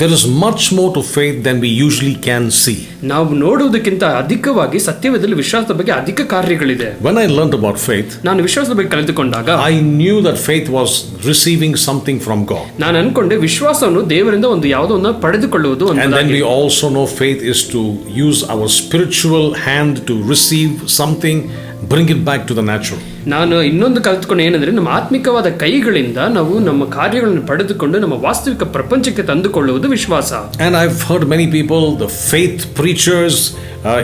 There is much more to faith than we usually can see. ನಾವು ನೋಡುವುದಕ್ಕಿಂತ ಅಧಿಕವಾಗಿ ಸತ್ಯವೇದದಲ್ಲಿ ವಿಶ್ವಾಸದ ಬಗ್ಗೆ ಅಧಿಕ ಕಾರ್ಯಗಳಿದೆ. When I learned about faith, ನಾನು ವಿಶ್ವಾಸದ ಬಗ್ಗೆ ಕಲಿತುಕೊಂಡಾಗ I knew that faith was receiving something from God. ನಾನು ಅನ್ಕೊಂಡೆ ವಿಶ್ವಾಸವನ್ನು ದೇವರಿಂದ ಒಂದು ಯಾವುದೋ ಒಂದು ಪಡೆದುಕೊಳ್ಳುವುದು ಅಂತ. And then we also know faith is to use our spiritual hand to receive something, bring it back to the natural. ನಾನು ಇನ್ನೊಂದು ಕಲಿತುಕೊಂಡು ಏನಂದ್ರೆ ನಮ್ಮ ಆತ್ಮಿಕವಾದ ಕೈಗಳಿಂದ ನಾವು ನಮ್ಮ ಕಾರ್ಯಗಳನ್ನು ಪಡೆದುಕೊಂಡು ನಮ್ಮ ವಾಸ್ತವಿಕ ಪ್ರಪಂಚಕ್ಕೆ ತಂದುಕೊಳ್ಳುವುದು ವಿಶ್ವಾಸ. And I've heard many people, the faith preachers,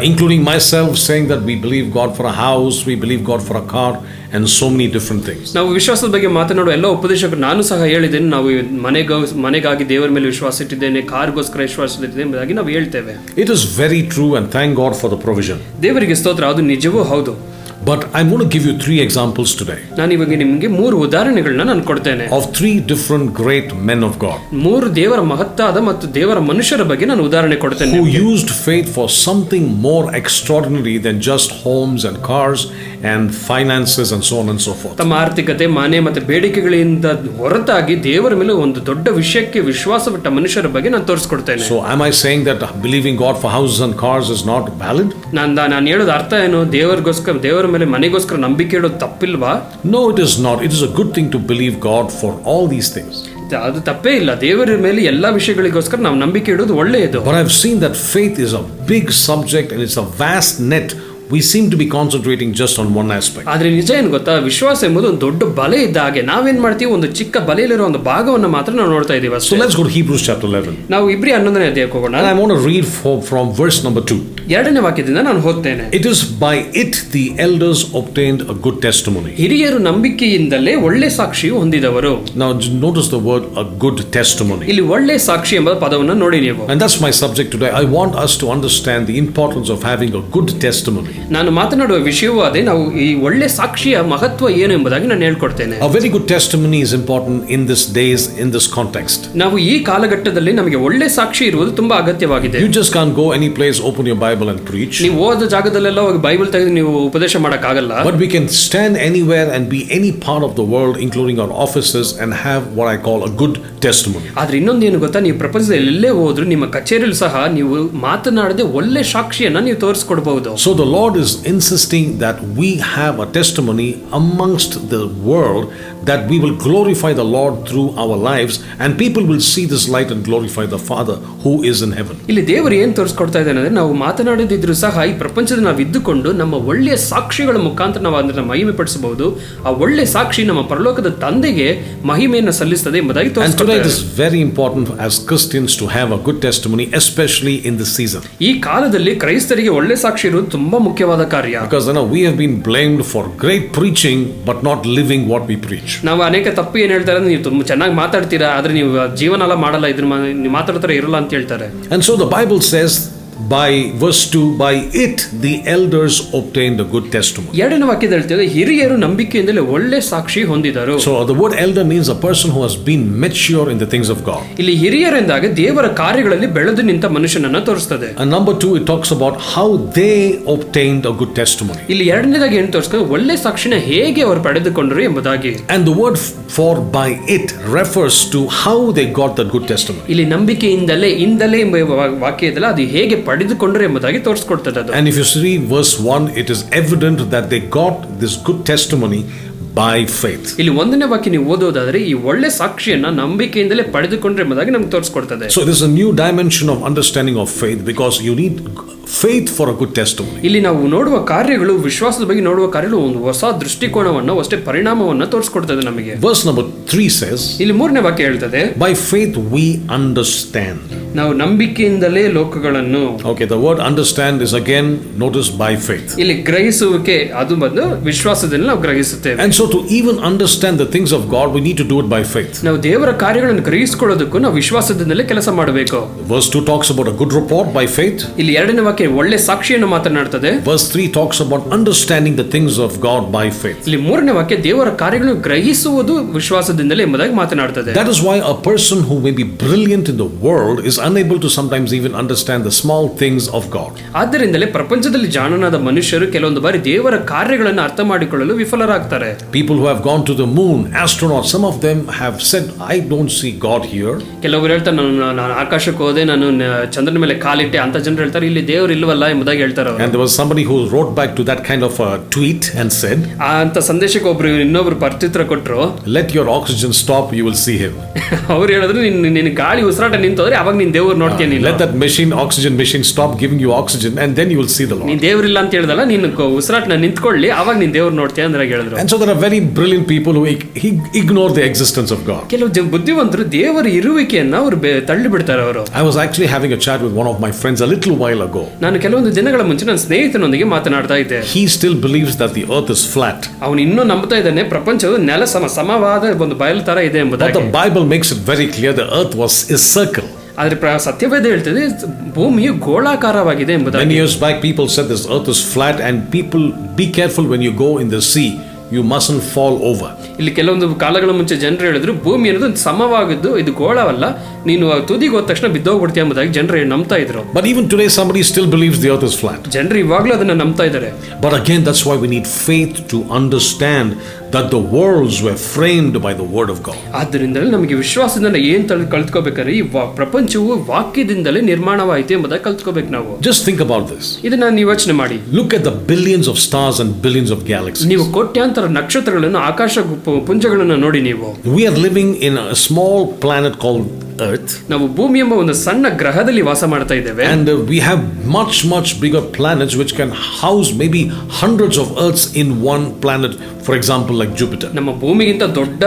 including myself, saying that we believe God for a house, we believe God for a car, and so many different things. ನಾವು ವಿಶ್ವಾಸದ ಬಗ್ಗೆ ಮಾತನಾಡುವ ಎಲ್ಲ ಉಪದೇಶಕರು ನಾನು ಸಹ ಹೇಳಿದ್ದೇನೆ, ನಾವು ಮನೆಗಾಗಿ ದೇವರ ಮೇಲೆ ವಿಶ್ವಾಸ ಇಟ್ಟಿದ್ದೇನೆ, ಕಾರ್ಗೋಸ್ಕರ ವಿಶ್ವಾಸ ಇಟ್ಟಿದ್ದೇನೆ ಎಂಬುದಾಗಿ ನಾವು ಹೇಳ್ತೇವೆ. It is very true, and thank God for the provision. ದೇವರಿಗೆ ಸ್ತೋತ್ರ, ಅದು ನಿಜವೂ ಹೌದು. But I'm going to give you 3 examples today. ನಾನು ಇವಾಗ ನಿಮಗೆ 3 ಉದಾಹರಣೆಗಳನ್ನ ನಾನು ಕೊಡ್ತೇನೆ. Of 3 different great men of God. 3 ದೇವರ ಮಹತ್ತಾದ ಮತ್ತು ದೇವರ ಮನುಷ್ಯರ ಬಗ್ಗೆ ನಾನು ಉದಾಹರಣೆ ಕೊಡ್ತೇನೆ. Who used faith for something more extraordinary than just homes and cars and finances and so on and so forth. ತಮ್ಮ ಆರ್ಥಿಕತೆ, ಮನೆ ಮತ್ತು ಬೇಡಿಕೆಗಳಿಂದ ಹೊರತಾಗಿ ದೇವರ ಮೇಲೆ ಒಂದು ದೊಡ್ಡ ವಿಷಯಕ್ಕೆ ವಿಶ್ವಾಸವಿಟ್ಟ ಮನುಷ್ಯರ ಬಗ್ಗೆ ನಾನು ತೋರಿಸ್ಕೊಡ್ತೇನೆ. So am I saying that believing God for houses and cars is not valid? ನಾನು ಹೇಳೋದು ಅರ್ಥ ಏನು? ದೇವರ ಮೇಲೆ ಮನೆಗೋಸ್ಕರ ನಂಬಿಕೆ ಇಡೋದು ತಪ್ಪಿಲ್ವಾ? No, it is not. It is a good thing to believe God for all these things. ಅದು ತಪ್ಪೇ ಇಲ್ಲ. ದೇವರ ಮೇಲೆ ಎಲ್ಲಾ ವಿಷಯಗಳಿಗೋಸ್ಕರ ನಾವು ನಂಬಿಕೆ ಇಡೋದು ಒಳ್ಳೆಯದು. But I've seen that faith is a big subject and it's a vast net. We seem to be concentrating just on one aspect. ಆದ್ರೆ ನಿಜ ಏನು ಗೊತ್ತಾ, ವಿಶ್ವಾಸ ಎಂಬುದು ಒಂದು ದೊಡ್ಡ ಬಲೆ ಇದ್ದ ಹಾಗೆ. ನಾವೇನ್ ಮಾಡ್ತೀವಿ, ಒಂದು ಚಿಕ್ಕ ಬಲೆಯಲ್ಲಿರೋ ಒಂದು ಭಾಗವನ್ನು ಮಾತ್ರ ನಾವು ನೋಡ್ತಾ ಇದೀವಿ. So let's go to Hebrews chapter 11. ನಾವು ಇಬ್ರಿ 11ನೇ ಅಧ್ಯಾಯಕ್ಕೆ ಹೋಗೋಣ. And I want to read from verse number 2. 2ನೇ ವಾಕ್ಯದಿಂದ ನಾನು ಓದ್ತೇನೆ. It is by it the elders obtained a good testimony. ಹಿರಿಯರು ನಂಬಿಕೆಯಿಂದಲೇ ಒಳ್ಳೆ ಸಾಕ್ಷಿಯು ಹೊಂದಿದವರು. Now notice the word a good testimony. ಇಲ್ಲಿ ಒಳ್ಳೆ ಸಾಕ್ಷಿ ಎಂಬ ಪದವನ್ನು ನೋಡಿ ನೀವು. And that's my subject today. I want us to understand the importance of having a good testimony. ನಾನು ಮಾತನಾಡುವ ವಿಷಯವೂ ಅದೇ. ನಾವು ಈ ಒಳ್ಳೆ ಸಾಕ್ಷಿಯ ಮಹತ್ವ ಏನು ಎಂಬುದಾಗಿ ನಾನು ಹೇಳ್ಕೊಡ್ತೇನೆ. A very good testimony is important in this days, in this context. ನಾವು ಈ ಕಾಲಘಟ್ಟದಲ್ಲಿ ನಮಗೆ ಒಳ್ಳೆ ಸಾಕ್ಷಿ ಇರುವುದು ತುಂಬಾ ಅಗತ್ಯವಾಗಿದೆ. You just can't go any place, open your Bible and preach. ನೀವು ಓದೋ ಜಾಗದಲ್ಲೆಲ್ಲ ಹೋಗಿ ಬೈಬಲ್ ತೆಗೆದು ನೀವು ಉಪದೇಶ ಮಾಡಕ್ ಆಗಲ್ಲ. But we can stand anywhere and be any part of the world, including our offices, and have what I call a good testimony. ಆದ್ರೆ ಇನ್ನೊಂದು ಏನು ಗೊತ್ತಾ, ನೀವು ಪ್ರಪಂಚದಲ್ಲಿ ಎಲ್ಲೇ ಹೋದ್ರು ನಿಮ್ಮ ಕಚೇರಿಯಲ್ಲಿ ಸಹ ನೀವು ಮಾತನಾಡದೆ ಒಳ್ಳೆ ಸಾಕ್ಷಿಯನ್ನ ನೀವು ತೋರಿಸ್ಕೊಡ್ಬಹುದು. So the Lord is insisting that we have a testimony amongst the world, that we will glorify the Lord through our lives, and people will see this light and glorify the Father who is in heaven. ಇಲ್ಲಿ ದೇವರು ಏನು ತೋರಿಸ್ಕೊಡ್ತಾ ಇದ್ದಾನೆ ಅಂದ್ರೆ, ನಾವು ಮಾತನಾಡದಿದ್ರು ಸಹ ಈ ಪ್ರಪಂಚದಲ್ಲಿ ನಾವು ಇದ್ದುಕೊಂಡು ನಮ್ಮ ಒಳ್ಳೆಯ ಸಾಕ್ಷಿಗಳ ಮುಖಾಂತರ ನಾವು ಅದನ್ನ ಮಹಿಮೆ ಪಡಿಸಬಹುದು. ಆ ಒಳ್ಳೆ ಸಾಕ್ಷಿ ನಮ್ಮ ಪರಲೋಕದ ತಂದೆಗೆ ಮಹಿಮೆಯನ್ನು ಸಲ್ಲಿಸುತ್ತದೆ ಎಂಬುದಾಗಿ ತೋರಿಸ್ಕೊಡ್ತಾ ಇದ್ದಾರೆ. And today it is very important as Christians to have a good testimony, especially in this season. ಈ ಕಾಲದಲ್ಲಿ ಕ್ರೈಸ್ತರಿಗೆ ಒಳ್ಳೆ ಸಾಕ್ಷಿ ಇರುವುದು ತುಂಬಾ ಮುಖ್ಯವಾದ ಕಾರ್ಯ. Because we have been blamed for great preaching but not living what we preach. ನಾವು ಅನೇಕ ತಪ್ಪು ಏನ್ ಹೇಳ್ತಾರೆ ಅಂದ್ರೆ, ನೀವು ತುಂಬಾ ಚೆನ್ನಾಗಿ ಮಾತಾಡ್ತೀರಾ ಆದ್ರೆ ನೀವು ಜೀವನ ಎಲ್ಲ ಮಾಡಲ್ಲ, ಇದ್ರ ನೀವು ಮಾತಾಡ್ತಾರೆ ಇರಲ್ಲ ಅಂತ ಹೇಳ್ತಾರೆ. And so the Bible says by verse 2, by it the elders obtained a good testimony. 2ನೇ ವಾಕ್ಯದಲ್ಲಿ ಹೇಳ್ತಿದೆ, ಹಿರಿಯರು ನಂಬಿಕೆಯಿಂದಲೇ ಒಳ್ಳೆ ಸಾಕ್ಷಿ ಹೊಂದಿದರು. So the word elder means a person who has been mature in the things of God. ಇಲ್ಲಿ ಹಿರಿಯರೆಂದಾಗ ದೇವರ ಕಾರ್ಯಗಳಲ್ಲಿ ಬೆಳೆದು ನಿಂತ ಮನುಷ್ಯನನ್ನ ತೋರಿಸ್ತದೆ. And number 2, it talks about how they obtained a good testimony. ಇಲ್ಲಿ 2ನೇದಾಗಿ ಏನು ತೋರಿಸ್ತಾರೆ, ಒಳ್ಳೆ ಸಾಕ್ಷಿನ ಹೇಗೆ ಅವರು ಪಡೆದುಕೊಂಡರು ಎಂಬುದಾಗಿ. And the word for by it refers to how they got that good testimony. ಇಲ್ಲಿ ನಂಬಿಕೆಯಿಂದಲೇ ಎಂಬ ವಾಕ್ಯದಲ್ಲ, ಅದು ಹೇಗೆ ಪಡೆದುಕೊಂಡರು ಎಂಬುದಾಗಿ ತೋರಿಸ್ಕೊಡ್ತದೆ ಅದು. And if you see verse 1, it is evident that they got this good testimony by faith. ಇಲ್ಲಿ 1ನೇ ವಾಕ್ಯ ನೀವು ಓದೋದಾದ್ರೆ, ಈ ಒಳ್ಳೆ ಸಾಕ್ಷಿಯನ್ನ ನಂಬಿಕೆಯಿಂದಲೇ ಪಡೆದುಕೊಂಡ್ರೆ ಎಂಬುದಾಗಿ ನಮ್ಗೆ ತೋರಿಸ್ಕೊಡ್ತದೆ. So this is a new dimension of understanding of faith, because you need faith for a good testimony. ಇಲ್ಲಿ ನಾವು ನೋಡುವ ಕಾರ್ಯಗಳು, ವಿಶ್ವಾಸದ ಬಗ್ಗೆ ನೋಡುವ ಕಾರ್ಯಗಳು ಒಂದು ಹೊಸ ದೃಷ್ಟಿಕೋನವನ್ನು, ಅಷ್ಟೇ ಪರಿಣಾಮವನ್ನು ತೋರಿಸ್ಕೊಡ್ತದೆ ನಮಗೆ. Verse number 3 says, ಇಲ್ಲಿ 3ನೇ ವಾಕ್ಯ ಹೇಳ್ತದೆ, by faith we understand. ನಾವು ನಂಬಿಕೆಯಿಂದಲೇ ಲೋಕಗಳನ್ನು. Okay, the word understand is again notice by faith. ಇಲ್ಲಿ ಗ್ರಹಿಸುವಿಕೆ, ಅದು ಬಂದು ವಿಶ್ವಾಸದಿಂದ ನಾವು ಗ್ರಹಿಸುತ್ತೇವೆ. And so to even understand the things of God, we need to do it by faith. ನಾವು ದೇವರ ಕಾರ್ಯಗಳನ್ನು ಗ್ರಹಿಸಿಕೊಳ್ಳೋದಕ್ಕೂ ನಾವು ವಿಶ್ವಾಸದಿಂದಲೇ ಕೆಲಸ ಮಾಡಬೇಕು. Verse 2 talks about a good report by faith. ಇಲ್ಲಿ 2ನೇ ವಾಕ್ಯ ವಾಕ್ಯ ಒಳ್ಳೆ ಸಾಕ್ಷಿಯನ್ನು ಮಾತನಾಡ್ತದೆ. Verse 3 talks about understanding the things of God by faith. ಇಲ್ಲಿ 3ನೇ ವಾಕ್ಯ ದೇವರ ಕಾರ್ಯಗಳನ್ನು ಗ್ರಹಿಸುವುದು ವಿಶ್ವಾಸದಿಂದಲೇ ಎಂಬುದಾಗಿ ಮಾತನಾಡ್ತದೆ. That is why a person who may be brilliant in the world is unable to sometimes even understand the small things of God. ಆದ್ದರಿಂದಲೇ ಪ್ರಪಂಚದಲ್ಲಿ ಜಾಣನಾದ ಮನುಷ್ಯರು ಕೆಲವೊಂದು ಬಾರಿ ದೇವರ ಕಾರ್ಯಗಳನ್ನು ಅರ್ಥ ಮಾಡಿಕೊಳ್ಳಲು ವಿಫಲರಾಗ್ತಾರೆ. People who have gone to the moon, astronauts, some of them have said, I don't see God here. ಕೆಲವರು ಹೇಳ್ತಾರೆ, ನಾನು ಆಕಾಶಕ್ಕೆ ಹೋದೆ, ನಾನು ಚಂದ್ರನ ಮೇಲೆ ಕಾಲಿಟ್ಟೆ ಅಂತ ಜನರು ಹೇಳ್ತಾರೆ, ಇಲ್ಲಿ ದೇವರು ಇಲ್ವಲ್ಲ ಎಂಬುದಾಗಿ ಹೇಳ್ತಾರೆ. And there was somebody who wrote back to that kind of a tweet and said, ಅಂತ ಸಂದೇಶಕ್ಕೆ ಇನ್ನೊಬ್ರು ಪ್ರತ್ಯುತ್ತರ ಕೊಟ್ಟರು, let your oxygen stop, you will see him. ಅವ್ರು ಹೇಳಿದ್ರು, ನಿನ್ನ ಗಾಳಿ ಉಸಿರಾಟ ನಿಂತೋದ್ರೆ ಅವಾಗ ನೀನ್ ದೇವ್ರು ನೋಡ್ತೀಯ. Let that oxygen machine stop giving you oxygen and then you will see the Lord. ನೀನ್ ದೇವ್ರಿಲ್ಲ ಅಂತ ಹೇಳಿದಲ್ಲ, ನೀನು ಉಸಿರಾಟನ ನಿಂತ್ಕೊಳ್ಳಿ, ಅವಾಗ ನೀನ್ ದೇವ್ರು ನೋಡ್ತೀಯ ಅಂತ ಹೇಳಿದ್ರು. And so there are very brilliant people who ignore the existence of God. ಕೆಲವು ಬುದ್ಧಿವಂತರು ದೇವರ ಇರುವಿಕೆಯನ್ನ ಅವರು ತಳ್ಳಿ ಬಿಡ್ತಾರೆ. ಅವರು I was actually having a chat with one of my friends a little while ago. ನಾನು ಕೆಲವೊಂದು ದಿನಗಳ ಮುಂಚೆ ನನ್ನ ಸ್ನೇಹಿತನೊಂದಿಗೆ ಮಾತನಾಡ್ತಾ ಇದ್ದೆ. He still believes that the earth is flat. ಅವನು ಇನ್ನೂ ನಂಬುತ್ತಾ ಇದ್ದಾನೆ ಪ್ರಪಂಚವು ನೆಲ ಸಮವಾದ ಒಂದು ಬಯಲು ತರ ಇದೆ ಎಂಬುದಾಗಿ. But the Bible makes it very clear the earth is circle. ಆದ್ರೆ ಸತ್ಯವೇದ ಹೇಳ್ತದೆ ಭೂಮಿಯು ಗೋಳಾಕಾರವಾಗಿದೆ ಎಂಬುದಾಗಿ. Many years back people said this earth is flat and people be careful when you go in the sea. You mustn't fall over. ಇಲ್ಲಿ ಕೆಲವೊಂದು ಕಾಲಗಳ ಮುಂಚೆ ಜನರು ಹೇಳಿದ್ರು ಭೂಮಿ ಅನ್ನೋದು ಸಮವಾಗಿದ್ದು ಇದು ಗೋಳವಲ್ಲ, ನೀನು ತುದಿಗೆ ಹೋದ ತಕ್ಷಣ ಬಿದ್ದೋಗ್ಬಿಡ್ತೀಯ ಎಂಬುದಾಗಿ ಜನರು ನಂಬ್ತಾ ಇದ್ರು. But even today somebody still believes the earth is flat. ಜನರು ಇವಾಗಲೂ ಅದನ್ನ ನಂಬ್ತಾ ಇದ್ದಾರೆ. But again that's why we need faith to understand that the worlds were framed by the word of God. ಆದ್ದರಿಂದಲೇ ನಮಗೆ ವಿಶ್ವಾಸದಿಂದ ಏನ್ ಕಲ್ತ್ಕೋಬೇಕಾದ್ರೆ ಈ ಪ್ರಪಂಚವು ವಾಕ್ಯದಿಂದಲೇ ನಿರ್ಮಾಣವಾಯಿತು ಎಂಬುದಾಗಿ ಕಲ್ತ್ಕೋಬೇಕು ನಾವು. Just think about this. ಇದನ್ನ ನೀವು ಯೋಚನೆ ಮಾಡಿ. Look at the billions of stars and billions of galaxies. ನೀವು ಕೋಟ್ಯಾಂತರ ನಕ್ಷತ್ರಗಳನ್ನು ಆಕಾಶ ಪುಂಜಗಳನ್ನು ನೋಡಿ ನೀವು. We are living in a small planet called Earth. ನಾವು ಭೂಮಿ ಎಂಬ ಒಂದು ಸಣ್ಣ ಗ್ರಹದಲ್ಲಿ ವಾಸ ಮಾಡ್ತಾ ಇದ್ದೇವೆ. And we have much bigger planets which can house maybe hundreds of Earths in one planet, for example like Jupiter. ನಮ್ಮ ಭೂಮಿಗಿಂತ ದೊಡ್ಡ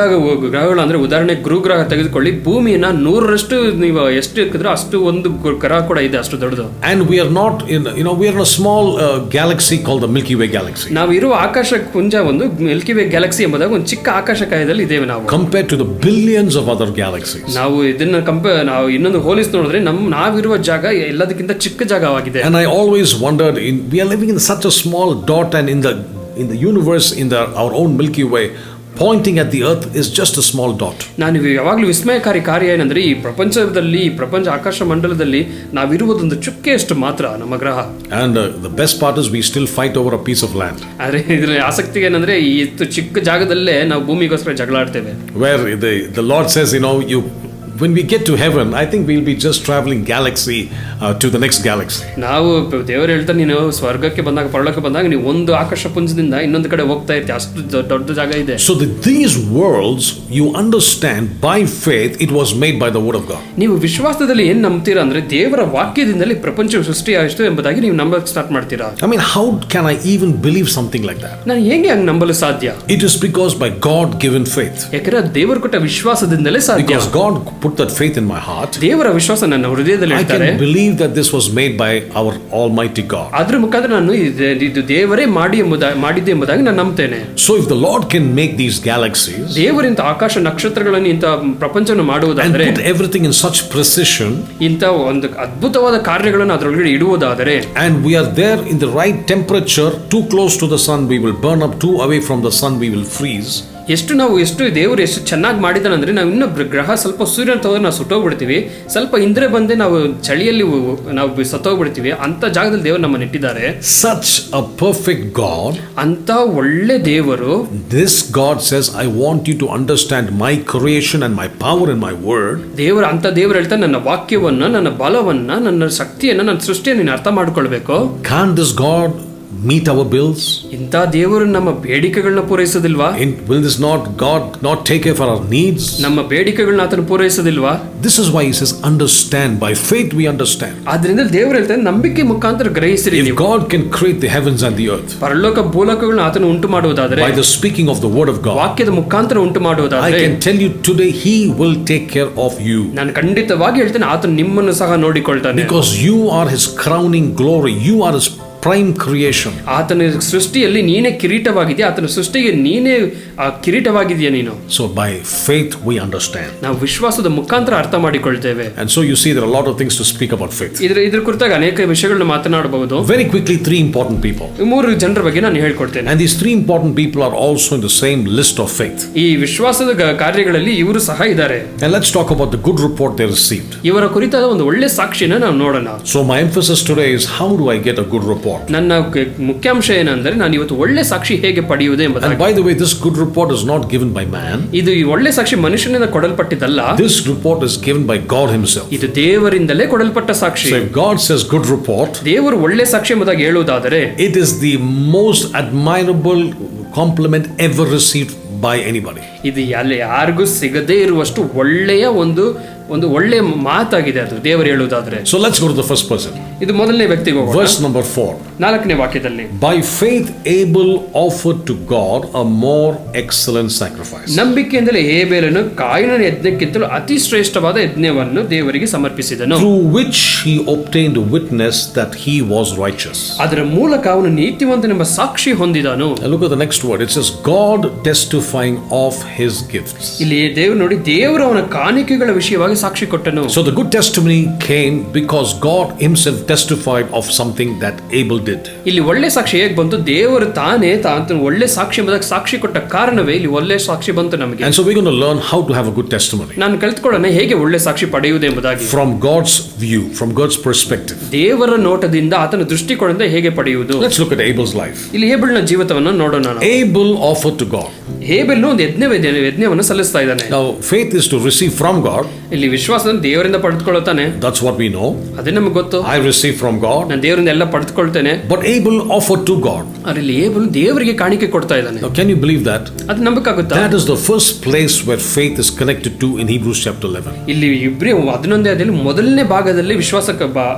ಗ್ರಹಗಳು ಅಂದ್ರೆ ಉದಾಹರಣೆ ಗುರುಗ್ರಹ ತೆಗೆದುಕೊಳ್ಳಿ, ಭೂಮಿಯನ್ನ 100ರಷ್ಟು ನೀವು ಎಷ್ಟು ಇಕ್ಕಿದ್ರೋ ಅಷ್ಟು ಒಂದು ಗ್ರಹ ಕೂಡ ಇದೆ, ಅಷ್ಟು ದೊಡ್ಡದು. And we are not we are in a small galaxy called the Milky Way galaxy. ನಾವು ಇರುವ ಆಕಾಶ ಪುಂಜ ಒಂದು ಮಿಲ್ಕಿ ವೇ ಗ್ಯಾಲಕ್ಸಿ ಎಂಬುದಾಗಿ ಒಂದು ಚಿಕ್ಕ ಆಕಾಶಕಾಯದಲ್ಲಿ ಇದ್ದೇವೆ ನಾವು. Compared to the billions of other galaxies. ನಾವು ಇದನ್ನ ನಾವು ಇನ್ನೊಂದು ಹೋಲಿಸಿ ನೋಡಿದ್ರೆ ನಾವಿರುವ ಜಾಗ ಎಲ್ಲದಕ್ಕಿಂತ ಚಿಕ್ಕ ಜಾಗವಾಗಿದೆ. And I always wondered, we are living in such a small dot, and in the universe, our own Milky Way, pointing at the earth is just a small dot. ನಾನು ಯಾವಾಗಲೂ ವಿಸ್ಮಯಕಾರಿ ಕಾರ್ಯ ಏನಂದ್ರೆ ಈ ಪ್ರಪಂಚದಲ್ಲಿ, ಈ ಪ್ರಪಂಚ ಆಕಾಶ ಮಂಡಲದಲ್ಲಿ ನಾವಿರುವುದೊಂದು ಚುಕ್ಕೆಯಷ್ಟು ಮಾತ್ರ ನಮ್ಮ ಗ್ರಹ. And the best part is we still fight over a piece of land. ಆದ್ರೆ ಇದ್ರ ಆಸಕ್ತಿ ಏನಂದ್ರೆ ಈ ಚಿಕ್ಕ ಜಾಗದಲ್ಲೇ ನಾವು ಭೂಮಿಗೋಸ್ಕರ ಜಗಳ ಆಡ್ತೇವೆ. Where the Lord says, when we get to heaven, I think we'll be just traveling galaxy to the next galaxy. ನಾವು ದೇವರು ಹೇಳ್ತಾರೆ, ನೀನು ಸ್ವರ್ಗಕ್ಕೆ ಬಂದಾಗ, ಪರಲೋಕಕ್ಕೆ ಬಂದಾಗ ನೀವು ಒಂದು ಆಕಾಶ ಪುಂಜದಿಂದ ಇನ್ನೊಂದು ಕಡೆ ಹೋಗ್ತಾ ಇರ್ತೀಯ, ಅಷ್ಟು ದೊಡ್ಡ ಜಾಗ ಇದೆ. So these worlds, you understand by faith, it was made by the word of God. ನೀವು ವಿಶ್ವಾಸದಲ್ಲಿ ಏನ್ ನಂಬ್ತೀರಾ ಅಂದ್ರೆ ದೇವರ ವಾಕ್ಯದಿಂದಲೇ ಪ್ರಪಂಚ ಸೃಷ್ಟಿಯಾಯಿತು ಎಂಬುದಾಗಿ ನೀವು ನಂಬಕ್ಕೆ ಸ್ಟಾರ್ಟ್ ಮಾಡ್ತೀರಾ. I mean, how can I even believe something like that? ನಾನು ಹೇಗೆ ಹಂಗೆ ನಂಬಲು ಸಾಧ್ಯ? It is because by God given faith. ಯಾಕಂದ್ರೆ ದೇವರು ಕೊಟ್ಟ ವಿಶ್ವಾಸದಿಂದಲೇ ಸಾಧ್ಯ. Because God put that faith in my heart. ದೇವರ ವಿಶ್ವಾಸ ನನ್ನ ಹೃದಯದಲ್ಲಿ ಇಟ್ಟಾರೆ. I can believe that this was made by our almighty God. ಅದರ ಮುಖಾಂತರ ನಾನು ಇದು ದೇವರೇ ಮಾಡಿದ್ದು ಎಂಬುದಾಗಿ ನಾನು ನಂಬ್ತೇನೆ. So if the Lord can make these galaxies, ದೇವರಿಂತ ಆಕಾಶ ನಕ್ಷತ್ರಗಳನ್ನು ಇಂತ ಪ್ರಪಂಚವನ್ನು ಮಾಡುವುದಾದರೆ, and put everything in such precision, ಇಂತ ಒಂದು ಅದ್ಭುತವಾದ ಕಾರ್ಯಗಳನ್ನು ಅದರೊಳಗಡೆ ಇಡುವುದಾದರೆ, and we are there in the right temperature, too close to the sun we will burn up, too away from the sun we will freeze. ಎಷ್ಟು ದೇವರು ಎಷ್ಟು ಚೆನ್ನಾಗಿ ಮಾಡಿದಾನೆ ಅಂದ್ರೆ, ನಾವು ಇನ್ನೊಬ್ರು ಗ್ರಹ ಸ್ವಲ್ಪ ಸೂರ್ಯನ ತೋದ್ರೆ ನಾವು ಸುಟ್ಟೋಗ್ಬಿಡ್ತೀವಿ, ಸ್ವಲ್ಪ ಇಂದ್ರೆ ಬಂದೆ ನಾವು ಚಳಿಯಲ್ಲಿ ನಾವು ಸತ್ತೋಗ್ಬಿಡ್ತೀವಿ, ಅಂತ ಜಾಗದಲ್ಲಿ ದೇವರು ನಮ್ಮನ್ನು ಇಟ್ಟಿದ್ದಾರೆ. Such a perfect God, ಅಂತ ಒಳ್ಳೆ ದೇವರು. This God says, I want you to understand my creation and my power and my word. ಅಂತ ದೇವರು ಹೇಳ್ತಾನೆ, ನನ್ನ ವಾಕ್ಯವನ್ನ, ನನ್ನ ಬಲವನ್ನ, ನನ್ನ ಶಕ್ತಿಯನ್ನ, ನನ್ನ ಸೃಷ್ಟಿಯನ್ನು ನೀನು ಅರ್ಥ ಮಾಡ್ಕೊಳ್ಬೇಕು. Can't this God meet our bills? ಇಂಥ ದೇವರು ನಮ್ಮ ಬೇಡಿಕೆಗಳನ್ನ ಪೂರೈಸೋದಿಲ್ವಾ? Will this God not take care for our needs? ನಮ್ಮ ಬೇಡಿಕೆಗಳನ್ನ ಆತನು ಪೂರೈಸೋದಿಲ್ವಾ? This is why he says understand. By faith we understand. ಆದ್ರಿಂದ ದೇವರು ಹೇಳ್ತಾನೆ, ನಂಬಿಕೆ ಮುಖಾಂತರ ಗ್ರಹಿಸಿರಿ. If God can create the heavens and the earth, ಪರಲೋಕ ಭೂಲೋಕಗಳನ್ನ ಆತನು ಉಂಟು ಮಾಡುವುದಾದರೆ, by the speaking of the word of God, ವಾಕ್ಯದ ಮುಖಾಂತರ ಉಂಟು ಮಾಡುವುದಾದರೆ, I can tell you today he will take care of you. ನಾನು ಖಂಡಿತವಾಗಿ ಹೇಳ್ತೇನೆ, ಆತನು ನಿಮ್ಮನ್ನು ಸಹ ನೋಡಿಕೊಳ್ತಾನೆ. Because you are his crowning glory, you are his prime creation. ಆತನ ಸೃಷ್ಟಿಯಲ್ಲಿ ನೀನೇ ಕಿರೀಟವಾಗಿದೆಯಾ, ಆತನ ಸೃಷ್ಟಿಗೆ ನೀನೇ ಕಿರೀಟವಾಗಿದೆಯಾ ನೀನು. So by faith we understand. ನಾವು ವಿಶ್ವಾಸದ ಮುಖಾಂತರ ಅರ್ಥ ಮಾಡಿಕೊಳ್ತೇವೆ. And so you see there are a lot of things to speak about faith. ಇದ್ರ ಕುರಿತಾಗಿ ಅನೇಕ ವಿಷಯಗಳನ್ನ ಮಾತನಾಡಬಹುದು. Very quickly, three important people. ಮೂರು ಜನರ ಬಗ್ಗೆ ನಾನು ಹೇಳ್ಕೊಡ್ತೇನೆ. And these three important people are also in the same list of faith. ಈ ವಿಶ್ವಾಸದ ಕಾರ್ಯಗಳಲ್ಲಿ ಇವರು ಸಹ ಇದ್ದಾರೆ. And let's talk about the good report they received. ಇವರ ಕುರಿತಾದ ಒಂದು ಒಳ್ಳೆ ಸಾಕ್ಷಿನ ನಾವು ನೋಡೋಣ. So my emphasis today is how do I get a good report? ನನ್ನ ಮುಖ್ಯಾಂಶ ಏನಂದ್ರೆ ನಾನು ಇವತ್ತು ಒಳ್ಳೆ ಸಾಕ್ಷಿ ಹೇಗೆ ಪಡೆಯುವುದು ಎಂಬುದಾಗಿ. And by the way, this good report is not given by man. ಇದು ಈ ಒಳ್ಳೆ ಸಾಕ್ಷಿ ಮನುಷ್ಯನಿಂದ ಕೊಡಲ್ಪಟ್ಟಿದ್ದಲ್ಲ. This report is given by God himself. ಇದು ದೇವರಿಂದಲೇ ಕೊಡಲ್ಪಟ್ಟ ಸಾಕ್ಷಿ. So if God says good report, ದೇವರು ಒಳ್ಳೆ ಸಾಕ್ಷಿ ಎಂಬುದಾಗಿ ಹೇಳುವುದಾದರೆ it is the most admirable compliment ever received by anybody. ಇದು ಯಾರಿಗೂ ಸಿಗದೇ ಇರುವಷ್ಟು ಒಳ್ಳೆಯ ಒಂದು ಒಳ್ಳೆಯ ಮಾತಾಗಿದೆ ಅದು ದೇವರು ಹೇಳುವುದಾದ್ರೆ. So let's go to the first person. ಇದು ಮೊದಲನೇ ವ್ಯಕ್ತಿಗೆ ಹೋಗೋಣ. Verse number 4. 4ನೇ ವಾಕ್ಯದಲ್ಲಿ By faith Abel offered to God a more excellent sacrifice. ನಂಬಿಕೆಯಿಂದಲೇ ಹೇಬೇಲನು ಕಾಯಿನನ ಯಜ್ಞಕ್ಕಿಂತಲೂ ಅತಿ ಶ್ರೇಷ್ಠವಾದ ಯಜ್ಞವನ್ನು ದೇವರಿಗೆ ಸಮರ್ಪಿಸಿದನು. Through which he obtained a witness that he was righteous. ಅದರ ಮೂಲಕ ಅವನು ನೀತಿವಂತನೆಂಬ ಸಾಕ್ಷಿ ಹೊಂದಿದನು. Look at the next word. It says God testifying of his gifts. ಇಲ್ಲಿ ದೇವರು ನೋಡಿ ದೇವರು ಅವನ ಕಾಣಿಕೆಗಳ ವಿಷಯವಾಗಿ ಸಾಕ್ಷಿ ಕೊಟ್ಟನು. So the good testimony came because God himself testified of something that Abel did. ಇಲ್ಲಿ ಒಳ್ಳೆ ಸಾಕ್ಷಿ ಹೇಗೆ ಬಂತು? ದೇವರು ತಾನೇ ಒಳ್ಳೆ ಸಾಕ್ಷಿ ಎಂಬುದಾಗಿ ಸಾಕ್ಷಿ ಕೊಟ್ಟ ಕಾರಣವೇ ಇಲ್ಲಿ ಒಳ್ಳೆ ಸಾಕ್ಷಿ ಬಂತು ನಮಗೆ. And so we're going to learn how to have a good testimony. ನಾನು ಕಲಿತುಕೊಳ್ಳೋಣ ಹೇಗೆ ಒಳ್ಳೆ ಸಾಕ್ಷಿ ಪಡೆಯುವುದು ಎಂಬುದಾಗಿ. From God's view, from God's perspective. ದೇವರ ನೋಟದಿಂದ ಆತನ ದೃಷ್ಟಿಕೋನದಿಂದ ಹೇಗೆ ಪಡೆಯುವುದು. Let's look at Abel's life. ಇಲ್ಲಿ ಹೇಬೆಲನ ಜೀವಿತವನ್ನು ನೋಡೋಣ. Abel offered to God. ಹೇಬೆಲನು ಒಂದು ಯಜ್ಞವನ್ನು ಸಲ್ಲಿಸ್ತಾ ಇದ್ದಾನೆ. Now faith is to receive from God. ಇಲ್ಲಿ ವಿಶ್ವಾಸವನ್ನು ದೇವರಿಂದ ಪಡೆದುಕೊಳ್ಳುತ್ತಾನೆ. That's what we know. ಅದೇ ನಮಗೆ ಗೊತ್ತು. I receive from God. ನಾನು ದೇವರಿಂದ ಎಲ್ಲ ಪಡೆದುಕೊಳ್ತೇನೆ. But Abel offered to God. ಅಲ್ಲಿ ಹೇಬೆಲನು ದೇವರಿಗೆ ಕಾಣಿಕೆ ಕೊಡ್ತಾ ಇದ್ದಾನೆ. Now can you believe that? ಅದು ನಂಬಕ್ಕಾಗುತ್ತಾ? That is the first place where faith is connected to in Hebrews chapter 11. ಇಲ್ಲಿ ಇಬ್ರೇ 11ನೇ ಅಧ್ಯಾಯದಲ್ಲಿ ಮೊದಲನೇ ಭಾಗದಲ್ಲಿ ವಿಶ್ವಾಸಕ್ಕೆ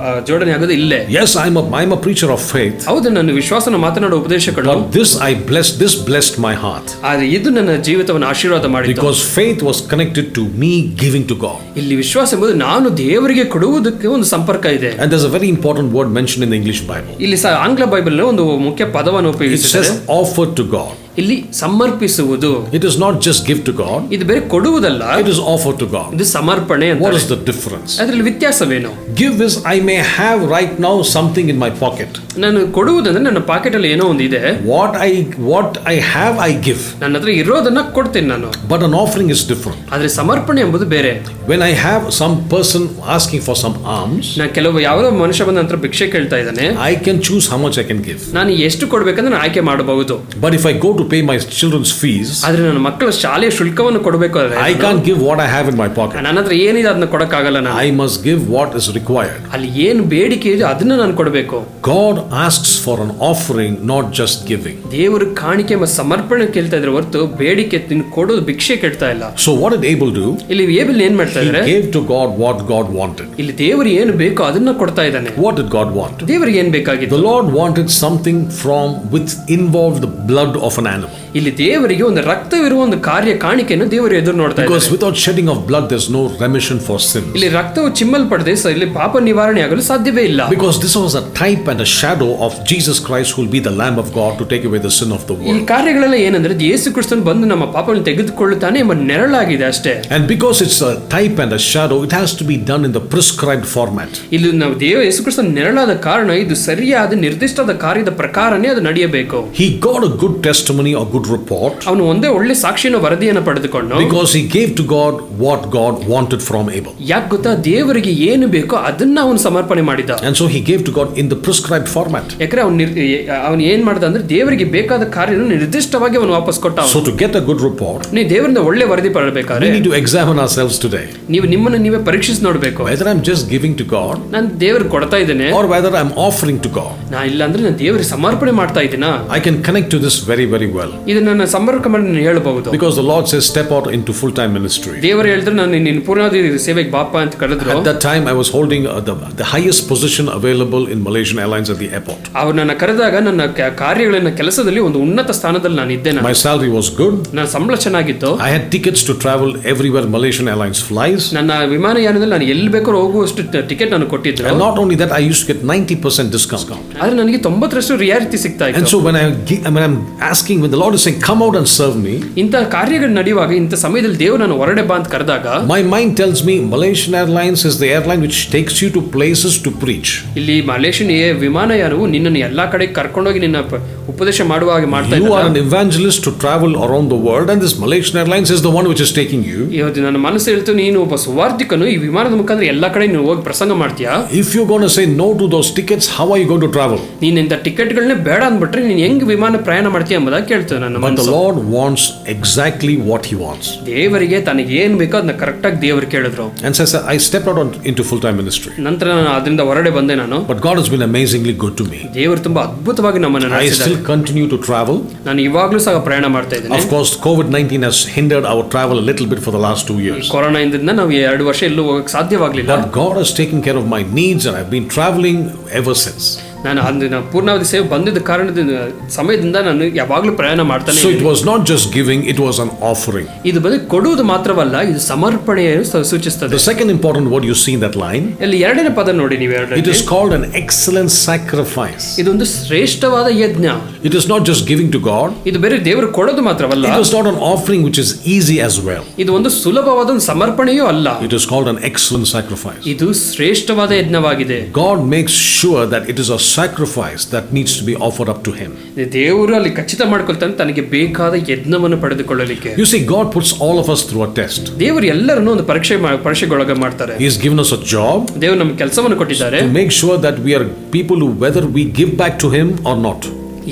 ಜೋಡಣೆ ಆಗೋದು ಇಲ್ಲೇ. Yes, I'm a preacher of faith. ಹೌದು, ನಾನು ವಿಶ್ವಾಸನ ಮಾತನಾಡುವ ಉಪದೇಶಕನು. But this blessed my heart. ಆದರೆ ಇದು ನನ್ನ ಜೀವಿತವನ್ನು ಆಶೀರ್ವಾದ ಮಾಡಿತು. Because faith was connected to me giving to God. ಇಲ್ಲಿ ವಿಶ್ವಾಸ ಎಂಬುದು ನಾನು ದೇವರಿಗೆ ಕೊಡುವುದಕ್ಕೆ ಒಂದು ಸಂಪರ್ಕ ಇದೆ. And there's a very important word mentioned in the English Bible. ಇಲ್ಲಿ ಆಂಗ್ಲ ಬೈಬಲ್ ಒಂದು ಮುಖ್ಯ ಪದವನ್ನು ಉಪಯೋಗಿಸಿದ್ದಾರೆ. It says offered to God. ಇಲ್ಲಿ ಸಮರ್ಪಿಸುವುದು. It is not just give to God. ಇದು ಬೇರೆ ಕೊಡುವುದಲ್ಲ. It is offered to God. ಇದು ಸಮರ್ಪಣೆ ಅಂತ. What is the difference? ಅದರಲ್ಲಿ ವ್ಯತ್ಯಾಸವೇನು? Give is I may have right now something in my pocket. ನಾನು ಕೊಡುವುದಂದ್ರೆ ನನ್ನ ಪಾಕೆಟ್ ಅಲ್ಲಿ ಏನೋ ಒಂದು ಇದೆ. What I have I give. ನನ್ನ ಹತ್ರ ಇರೋದನ್ನ ಕೊಡ್ತೇನೆ ನಾನು. But an offering is different. ಆದ್ರೆ ಸಮರ್ಪಣೆ ಎಂಬುದು ಬೇರೆ. When I have some person asking for some alms, ನಾನು ಕೆಲವು ಯಾವುದೋ ಮನುಷ್ಯ ಬಂದ ನಂತರ ಭಿಕ್ಷೆ ಕೇಳ್ತಾ ಇದ್ದಾನೆ. I can choose how much I can give. ನಾನು ಎಷ್ಟು ಕೊಡಬೇಕಂದ್ರೆ ನಾನು ಆಯ್ಕೆ ಮಾಡಬಹುದು. But if I go to pay my children's fees, ಆದ್ರೆ ನನ್ನ ಮಕ್ಕಳ ಶಾಲೆಯ ಶುಲ್ಕವನ್ನು ಕೊಡಬೇಕು ಅಂದ್ರೆ I can't give what I have in my pocket. ನನ್ನ ಹತ್ರ ಏನಿದೆ ಅದನ್ನ ಕೊಡಕ್ಕಾಗಲ್ಲ ನಾನು. I must give what is required. ಅಲ್ಲಿ ಏನು ಬೇಡಿಕೆ ಇದೆ ಅದನ್ನ ನಾನು ಕೊಡಬೇಕು. God asks for an offering, not just giving. ದೇವರು ಕಾಣಿಕೆ ಮತ್ತು ಸಮರ್ಪಣೆ ಕೇಳ್ತಾ ಇದ್ರೆ ಹೊರತು ಬೇಡಿಕೆ ಕೊಡೋದು ಭಿಕ್ಷೆ ಕೇಳ್ತಾ ಇಲ್ಲ. So what did Abel do? ಇಲ್ಲಿ ಹೇಬೆಲ್ ಏನ್ ಮಾಡ್ತಾ ಇದ್ದಾರೆ? He gave to God what God wanted. ಇಲ್ಲಿ ದೇವರು ಏನು ಬೇಕೋ ಅದನ್ನ ಕೊಡ್ತಾ ಇದ್ದಾನೆ. What did God want? ದೇವರಿಗೆ ಏನು ಬೇಕಾಗಿತ್ತು? The Lord wanted something which involved the blood of an animal. ಇಲ್ಲಿ ದೇವರಿಗೆ ಒಂದು ರಕ್ತವಿರುವ ಒಂದು ಕಾರ್ಯ ಕಾಣಿಕೆಯನ್ನು ದೇವರು ಎದುರು ನೋಡ್ತಾ ಇದ್ದಾರೆ. Because without shedding of blood there's no remission for sin. ಇಲ್ಲಿ ರಕ್ತವು ಚಿಮ್ಮಲ್ಪಡದೆ ಇಲ್ಲಿ ಪಾಪ ನಿವಾರಣೆ ಆಗಲು ಸಾಧ್ಯವೇ ಇಲ್ಲ. Because this was a type and a shadow of Jesus Christ who will be the Lamb of God to take away the sin of the world. ಈ ಕಾರ್ಯಗಳೆಲ್ಲ ಏನಂದ್ರೆ ಯೇಸು ಕ್ರಿಸ್ತನು ಬಂದು ನಮ್ಮ ಪಾಪವನ್ನು ತೆಗೆದುಕೊಳ್ಳುತ್ತಾನೆ ಎಂಬ ನೆರಳಾಗಿದೆ ಅಷ್ಟೇ. And because it's a type and a shadow, it has to be done in the prescribed format. ಇಲ್ಲಿ ನಾವು ಯೇಸು ಕ್ರಿಸ್ತನ ನೆರಳಾದ ಕಾರಣ ಇದು ಸರಿಯಾದ ನಿರ್ದಿಷ್ಟವಾದ ಕಾರ್ಯದ ಪ್ರಕಾರನೇ ಅದು ನಡೆಯಬೇಕು. He got a good testimony or good report. ಅವನು ಒಂದೇ ಒಳ್ಳೆ ಸಾಕ್ಷಿನ ವರದಿಯನ್ನು ಪಡೆದುಕೊಂಡು because he gave to God what God wanted from Abel. ಯಾಕೆ ಗೊತ್ತಾ? ದೇವರಿಗೆ ಏನು ಬೇಕೋ ಅದನ್ನ ಅವನು ಸಮರ್ಪಣೆ ಮಾಡಿದ. And so he gave to God in the prescribed format. ಯಾಕಂದ್ರೆ ಅವನು ಏನ್ ಮಾಡ್ದ ಅಂದ್ರೆ ದೇವರಿಗೆ ಬೇಕಾದ ಕಾರ್ಯನ ನಿರ್ದಿಷ್ಟವಾಗಿ ಅವನು ವಾಪಸ್ ಕೊಟ್ಟ. So to get a good report, ನೀವು ದೇವರಿಂದ ಒಳ್ಳೆ ವರದಿ ಪಡೆಯಬೇಕಾದ್ರೆ we need to examine ourselves today. ನೀವು ನಿಮ್ಮನ್ನು ನೀವೇ ಪರೀಕ್ಷಿಸಿ ನೋಡಬೇಕು. Whether I'm just giving to God, ನಾನು ದೇವರಿಗೆ ಕೊಡ್ತಾ ಇದ್ದೇನೆ, or whether I'm offering to God. ನಾ ಇಲ್ಲ ಅಂದ್ರೆ ನಾನು ದೇವರಿಗೆ ಸಮರ್ಪಣೆ ಮಾಡ್ತಾ ಇದ್ದೀನಾ? I can connect to this very very very well. ಇದನ್ನ ಸಂಪರ್ಕ ಮಾಡಿ ನಾನು ಹೇಳಬಹುದು. Because the Lord says, step out into full-time ministry. ದೇವರು ಹೇಳಿದ್ರು ನಾನು ನಿನ್ನ ಪೂರ್ಣಾವಧಿ ಸೇವೆಗೆ ಬಾಪ ಅಂತ ಕರೆದ್ರು. At that time, I was holding the highest position available in Malaysian Airlines at the airport. ಅವರು ನನ್ನ ಕರೆದಾಗ ನನ್ನ ಕಾರ್ಯಗಳನ್ನ ಕೆಲಸದಲ್ಲಿ ಒಂದು ಉನ್ನತ ಸ್ಥಾನದಲ್ಲಿ ನಾನು ಇದ್ದೆ. My salary was good. ನನ್ನ ಸಂಬಳ ಚೆನ್ನಾಗಿತ್ತು. I had tickets to travel everywhere Malaysian Airlines flies. ನನ್ನ ವಿಮಾನಯಾನದಲ್ಲಿ ನಾನು ಎಲ್ಲಿ ಬೇಕಾದ್ರೂ ಹೋಗುವಷ್ಟು ಟಿಕೆಟ್ ನಾನು ಕೊಟ್ಟಿದ್ರು. And not only that, I used to get 90% discount. ಆದ್ರೆ ನನಗೆ 90% ರಿಯಾಯಿತಿ ಸಿಗ್ತಾ ಇತ್ತು. And so when I'm asking, when the Lord is saying, come out and serve me, ಇಂಥ ಕಾರ್ಯಗಳು ನಡೆಯುವಾಗ ಇಂಥ ಸಮಯದಲ್ಲಿ ದೇವರು ನಾನು ಹೊರಡೆ ಬಾ ಅಂತ ಕರೆದಾಗ my mind tells me Malaysian Airlines is the airline which takes you to places to preach. ಇಲ್ಲಿ ಮಲೇಷಿಯನ್ ವಿಮಾನಯಾನವು ನಿನ್ನನ್ನು ಎಲ್ಲಾ ಕಡೆ ಕರ್ಕೊಂಡೋಗಿ ನಿನ್ನ ಉಪದೇಶ ಮಾಡುವ ಹಾಗೆ ಮಾಡ್ತಾ ಇದೆ. You are an evangelist to travel around the world, and this Malaysian Airlines is the one which is taking you. ಇವತ್ತು ನನ್ನ ಮನಸ್ಸು ಹೇಳ್ತು ನೀನು ಒಬ್ಬ ಸುವಾರ್ತಿಕನು, ಈ ವಿಮಾನದ ಮುಖಾಂತರ ಎಲ್ಲಾ ಕಡೆ ನೀನು ಹೋಗಿ ಪ್ರಸಂಗ ಮಾಡ್ತೀಯಾ. If you're going to say no to those tickets, how are you going to travel? ನೀನು ಇಂಥ ಟಿಕೆಟ್ಗಳನ್ನೇ ಬೇಡ ಅಂದ್ಬಿಟ್ರೆ ನೀನು ಹೆಂಗ್ ವಿಮಾನ ಪ್ರಯಾಣ ಮಾಡ್ತೀಯ ಎಂಬುದಾಗಿ ಕೇಳ್ತೇನೆ ನನ್ನ ಮನಸ್ಸು. But the Lord wants exactly what He wants. ದೇವರಿಗೆ ತನಗೆ ಏನ್ ಬೇಕೋ ಅದನ್ನ ಕರೆಕ್ಟ್ ಆಗಿ ದೇವರು ಕೇಳಿದ್ರು. And says, I stepped out into full-time ministry. ನಂತರ ನಾನು ಅದರಿಂದ ಹೊರಡೆ ಬಂದೆ ನಾನು. But God has been amazingly good to me. ದೇವರು ತುಂಬಾ ಅದ್ಭುತವಾಗಿ ನಮ್ಮನ್ನು I ನಡೆಸಿದ್ದಾರೆ. still continue to travel. ನಾನು ಇವಾಗಲೂ ಸಹ ಪ್ರಯಾಣ ಮಾಡ್ತಾ ಇದ್ದೇನೆ. Of course, COVID-19 has hindered our travel a little bit for the last 2 years. Corona ಇಂದ ನಾವು 2 ವರ್ಷ ಎಲ್ಲೂ ಹೋಗಕ್ಕೆ ಸಾಧ್ಯವಾಗಲಿಲ್ಲ. But God has taken care of my needs, and I've been traveling ever since. ನಾನು ಅಂದಿನ ಪೂರ್ಣಾವಧಿ ಸೇವೆ ಬಂದಿದ್ದ ಕಾರಣದಿಂದ ಸಮಯದಿಂದ ನಾನು ಯಾವಾಗಲೂ ಪ್ರಯಾಣ ಮಾಡ್ತಾನೆ. So it was not just giving, it was an offering. ಇದು ಬರೀ ಕೊಡುವುದು ಮಾತ್ರವಲ್ಲ, ಇದು ಸಮರ್ಪಣೆಯನ್ನು ಸೂಚಿಸುತ್ತದೆ. The second important word you see in that line, ಇಲ್ಲಿ ಎರಡನೇ ಪದ ನೋಡಿ ನೀವು ಎರಡನೇ. it is called an excellent sacrifice. ಇದೊಂದು ಶ್ರೇಷ್ಠವಾದ ಯಜ್ಞ. It is not just giving to God. ಇದು ಬೇರೆ ದೇವರು ಕೊಡೋದು ಮಾತ್ರವಲ್ಲ. It is not an offering which is easy as well. ಇದು ಒಂದು ಸುಲಭವಾದ ಒಂದು ಸಮರ್ಪಣೆಯೂ ಅಲ್ಲ. It is called an excellent sacrifice. ಇದು ಶ್ರೇಷ್ಠವಾದ ಯಜ್ಞವಾಗಿದೆ. God makes sure that it is a sacrifice that needs to be offered up to Him. ದೇವರು ಅಲ್ಲಿ ಖಚಿತ ಮಾಡಿಕೊಳ್ತಾನೆ ತನಗೆ ಬೇಕಾದ ಯಜ್ಞವನ್ನು ಪಡೆದುಕೊಳ್ಳಲಿಕ್ಕೆ. You see, God puts all of us through a test. ದೇವರು ಎಲ್ಲರನ್ನೂ ಒಂದು ಪರೀಕ್ಷೆಗೊಳಗೆ ಮಾಡ್ತಾರೆ. He has given us a job. ದೇವರು ನಮಗೆ ಕೆಲಸವನ್ನು ಕೊಟ್ಟಿದ್ದಾರೆ. To make sure that we are people who, whether we give back to Him or not.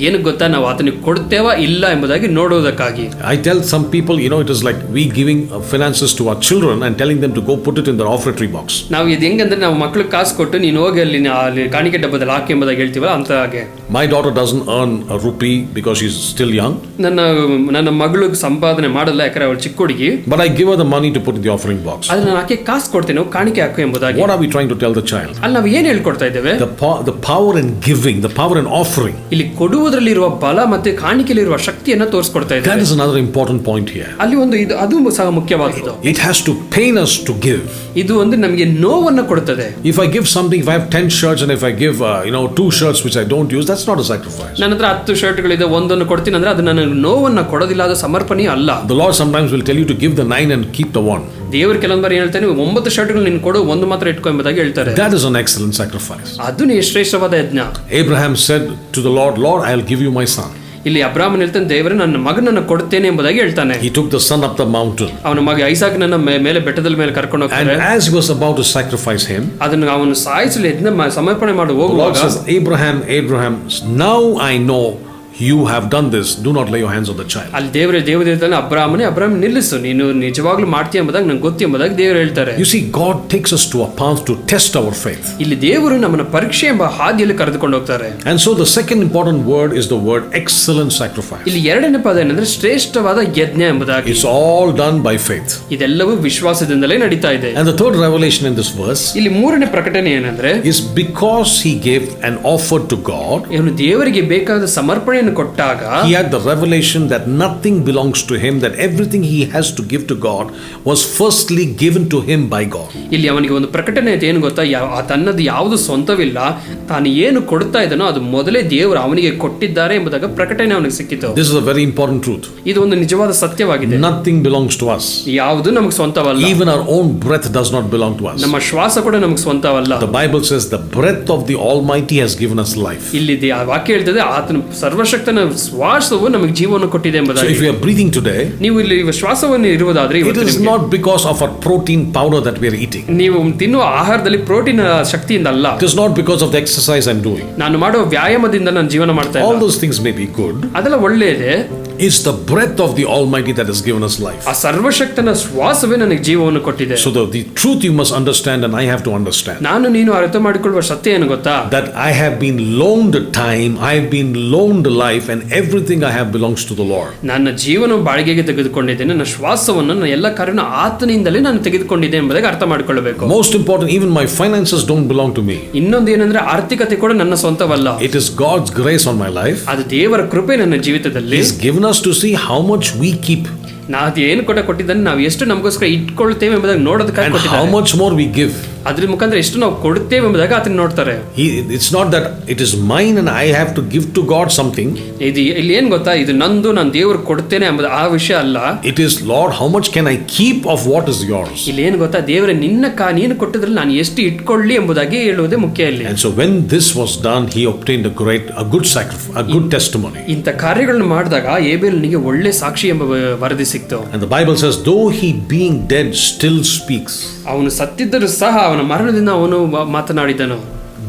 ಏನು ಗೊತ್ತಾ, ನಾವು ಆತನಿಗೆ ಕೊಡ್ತೇವಾ ಇಲ್ಲ ಎಂಬುದಾಗಿ ನೋಡುವುದಕ್ಕಾಗಿ. I tell some people, it is like we giving finances to our children and telling them to go put it in their offertory box. ನಾವು ಇದು ಹೆಂಗಂದ್ರೆ ನಾವು ಮಕ್ಕಳಿಗೆ ಕಾಸು ಕೊಟ್ಟು ನೀನು ಹೋಗಿ ಅಲ್ಲಿ ಕಾಣಿಕೆ ಡಬ್ಬದಲ್ಲಿ ಹಾಕಿ ಎಂಬುದಾಗಿ ಹೇಳ್ತೀವಲ್ಲ ಅಂತ ಹಾಗೆ. My daughter doesn't earn a rupee because she's still young. ನನ್ನ ಮಗಳು ಸಂಪಾದನೆ ಮಾಡಲ್ಲ, ಯಾಕಂದ್ರೆ ಅವಳು ಚಿಕ್ಕ ಹುಡುಗಿ. But I give her the money to put in the offering box. ಆದ್ರೆ ನಾನು ಆಕೆ ಕಾಸು ಕೊಡ್ತೇನೆ, ಕಾಣಿಕೆ ಹಾಕು ಎಂಬುದಾಗಿ. What are we trying to tell the child? ಅಲ್ಲಿ ನಾವು ಏನು ಹೇಳ್ಕೊಡ್ತಾ ಇದ್ದೇವೆ? The power in giving, the power in offering. ಇಲ್ಲಿ ಕೊಡುವುದರಲ್ಲಿರುವ ಬಲ ಮತ್ತೆ ಕಾಣಿಕೆಯಲ್ಲಿರುವ ಶಕ್ತಿಯನ್ನು ತೋರಿಸ್ಕೊಡ್ತಾ ಇದ್ದೇವೆ. That is another important point here. ಅಲ್ಲಿ ಒಂದು ಅದು ಸಹ ಮುಖ್ಯವಾದದ್ದು. It has to pain us to give. ಇದು ಒಂದು ನಮಗೆ ನೋವನ್ನು ಕೊಡುತ್ತದೆ. If I give something, if I have 10 shirts and if I give 2 shirts which I don't use, that's not a sacrifice. ನನ್ನ ಹತ್ರ 10 ಶರ್ಟ್ಗಳಿದೆ, ಒಂದನ್ನು ಕೊಡ್ತೀನಿ ಅಂದ್ರೆ ಅದು ನನಗೆ ನೋವನ್ನು ಕೊಡೋದಿಲ್ಲ, ಅದು ಸಮರ್ಪಣೆ ಅಲ್ಲ. The Lord sometimes will tell you to give the 9 and keep the 1. ದೇವರು ಕೆಲವೊಂದು ಬಾರಿ ಹೇಳ್ತಾನೆ 9 ಶರ್ಟ್ಗಳು ನೀನು ಕೊಡು, ಒಂದು ಮಾತ್ರ ಇಟ್ಕೊ ಎಂಬುದಾಗಿ ಹೇಳ್ತಾರೆ. That is an excellent sacrifice. ಅದು ಶ್ರೇಷ್ಠವಾದ ಯಜ್ಞ. Abraham said to the Lord, Lord, I'll give you my son. ಇಲ್ಲಿ ಅಬ್ರಾಮನ್ ಹೇಳ್ತಾನೆ, ದೇವರೇ ನನ್ನ ಮಗನನ್ನು ಕೊಡ್ತೇನೆ ಎಂಬುದಾಗಿ ಹೇಳ್ತಾನೆ. He took the son up the mountain. ಅವನ ಮಗ ಐಸಾಕನನ್ನ ಮೇಲೆ ಬೆಟ್ಟದ ಮೇಲೆ ಕರ್ಕೊಂಡು ಹೋಗ್ತಾರೆ. And as he was about to sacrifice him, ಅದನ್ನು ಅವನು ಸಾಯಿಸಲು ಯಜ್ಞ ಸಮರ್ಪಣೆ ಮಾಡಿ ಹೋಗುವಾಗ, the Lord says, Abraham, now I know you have done this, do not lay your hands on the child. ಅಲ್ಲಿ ದೇವರು ಹೇಳ್ತಾನೆ, ಅಬ್ರಾಮ ನಿಲ್ಲಿಸು, ನೀನು ನಿಜವಾಗ್ಲೂ ಮಾಡ್ತೀಯ ಎಂಬುದಾಗಿ ನಂಗೆ ಗೊತ್ತು ಎಂಬುದಾಗಿ ದೇವರು ಹೇಳ್ತಾರೆ. You see, God takes us to a path to test our faith. ಇಲ್ಲಿ ದೇವರು ನಮ್ಮನ್ನು ಪರೀಕ್ಷೆ ಎಂಬ ಹಾದಿಯಲ್ಲಿ ಕರೆದುಕೊಂಡು ಹೋಗ್ತಾರೆ. And so the second important word is the word excellent sacrifice. ಇಲ್ಲಿ ಎರಡನೇ ಪದ ಏನಂದ್ರೆ ಶ್ರೇಷ್ಠವಾದ ಯಜ್ಞ ಎಂಬುದಾಗಿ. It's all done by faith. ಇದೆಲ್ಲವೂ ವಿಶ್ವಾಸದಿಂದಲೇ ನಡೀತಾ ಇದೆ. And the third revelation in this verse, ಇಲ್ಲಿ ಮೂರನೇ ಪ್ರಕಟಣೆ ಏನಂದ್ರೆ, is because he gave an offer to God, ಇವನು ದೇವರಿಗೆ ಬೇಕಾದ ಸಮರ್ಪಣೆ ಕೊಟ್ಟಾಗ he had the revelation that nothing belongs to him, that everything he has to give to God was firstly given to him by God. ಇಲ್ಲಿ ಅವನಿಗೆ ಒಂದು ಪ್ರಕಟಣೆ ಏನು ಗೊತ್ತಾ, ತನ್ನದು ಯಾವುದು ಸ್ವಂತವಿಲ್ಲ, ತಾನು ಏನು ಕೊಡ್ತಾ ಇದ್ದಾನೋ ಅದು ಮೊದಲೇ ದೇವರು ಅವನಿಗೆ ಕೊಟ್ಟಿದ್ದಾರೆ ಎಂಬುದಾಗಿ ಪ್ರಕಟಣೆ ಅವನಿಗೆ ಸಿಕ್ಕಿತು. This is a very important truth. ಇದು ಒಂದು ನಿಜವಾದ ಸತ್ಯವಾಗಿದೆ. Nothing belongs to us. ಯಾವುದು ನಮಗೆ ಸ್ವಂತವಲ್ಲ. Even our own breath does not belong to us. ನಮ್ಮ ಶ್ವಾಸ ಕೂಡ ನಮಗೆ ಸ್ವಂತವಲ್ಲ. The Bible says the breath of the Almighty has given us life. ಇಲ್ಲಿ ವಾಕ್ಯ ಹೇಳ್ತದೆ, ಆತನ ಸರ್ವಶಕ್ತನ ಶ್ವಾಸವು ನಮಗೆ ಜೀವವನ್ನು ಕೊಟ್ಟಿದೆ ಎಂಬುದಾಗಿ. So if we are breathing today, ನೀವು ಇಲ್ಲಿ ಶ್ವಾಸವನ್ನು ಇರುವುದಾದ್ರೆ, it is not because of a protein powder that we are eating. ನೀವು ತಿನ್ನುವ ಆಹಾರದಲ್ಲಿ ಪ್ರೋಟೀನ್ ಶಕ್ತಿಯಿಂದ ಅಲ್ಲ. It is not because of the exercise I'm doing. ನಾನು ಮಾಡುವ ವ್ಯಾಯಾಮದಿಂದ ನಾನು ಜೀವನ ಮಾಡ್ತಾ ಇಲ್ಲ. All those things may be good. ಅದೆಲ್ಲ ಒಳ್ಳೆಯದೇ. It's the breath of the Almighty that has given us life. ಆ ಸರ್ವಶಕ್ತನ ಶ್ವಾಸವೇ ನನಗೆ ಜೀವವನ್ನು ಕೊಟ್ಟಿದೆ. So the truth you must understand, and I have to understand. ನಾನು ನೀನು ಅರ್ಥ ಮಾಡಿಕೊಳ್ಳುವ ಸತ್ಯ ಏನು ಗೊತ್ತಾ? That I have been loaned time, I have been loaned life and everything I have belongs to the Lord. ನನ್ನ ಜೀವನ ಬಾಳಿಗೆಗೆ ತೆಗೆದುಕೊಂಡಿದ್ದೇನೆ, ನನ್ನ ಶ್ವಾಸವನ್ನು ನನ್ನ ಎಲ್ಲ ಕಾರ್ಯವನ್ನು ಆತನಿಂದಲೇ ನಾನು ತೆಗೆದುಕೊಂಡಿದ್ದೇನೆ ಎಂಬುದಾಗಿ ಅರ್ಥ ಮಾಡಿಕೊಳ್ಳಬೇಕು. Most important, even my finances don't belong to me. ಇನ್ನೊಂದು ಏನಂದ್ರೆ ಆರ್ಥಿಕತೆ ಕೂಡ ನನ್ನ ಸ್ವಂತವಲ್ಲ. It is God's grace on my life. ಅದು ದೇವರ ಕೃಪೆ ನನ್ನ ಜೀವಿತದಲ್ಲಿ. He's given us to see how much we keep. ನಾವು ಏನು ಕೊಟ್ಟಿದ್ದಾನೆ, ನಾವು ಎಷ್ಟು ನಮಗೋಸ್ಕರ ಇಟ್ಕೊಳ್ತೇವೆ ಎಂಬುದಾಗಿ ನೋಡೋದಕ್ಕಾಗಿ ಕೊಟ್ಟಿದ್ದಾನೆ. How much more we give. ಅದ್ರ ಮುಖಾಂತರ ಎಷ್ಟು ನಾವು ಕೊಡುತ್ತೇವೆ ಎಂಬುದಾಗಿ ಆತನ ನೋಡ್ತಾರೆ. It's not that it is mine and I have to give to God something. ಇದು ಇಲ್ಲಿ ಏನ್ ಗೊತ್ತಾ, ಇದು ನಂದು, ನಾನು ದೇವರು ಕೊಡ್ತೇನೆ ಎಂಬುದು ಆ ವಿಷಯ ಅಲ್ಲ. It is, Lord, how much can I keep of what is yours? ಇಲ್ಲಿ ಏನ್ ಗೊತ್ತಾ, ದೇವರ ನೀನು ಕೊಟ್ಟಿದ್ರಲ್ಲಿ ನಾನು ಎಷ್ಟು ಇಟ್ಕೊಳ್ಳಿ ಎಂಬುದಾಗಿ ಹೇಳುವುದೇ ಮುಖ್ಯ ಇಲ್ಲಿ. And so when this was done, he obtained a good sacrifice, a good testimony. ಇಂಥ ಕಾರ್ಯಗಳನ್ನು ಮಾಡಿದಾಗ ಏಬೇಲನಿಗೆ ಒಳ್ಳೆ ಸಾಕ್ಷಿ ಎಂಬ ವರದಿ ಸಿಕ್ತು. And the Bible says, though he being dead still speaks. ಅವನು ಸತ್ತಿದ್ದರೂ ಸಹ ಅವನ ಮರಣದಿಂದ ಅವನು ಮಾತನಾಡಿದನು.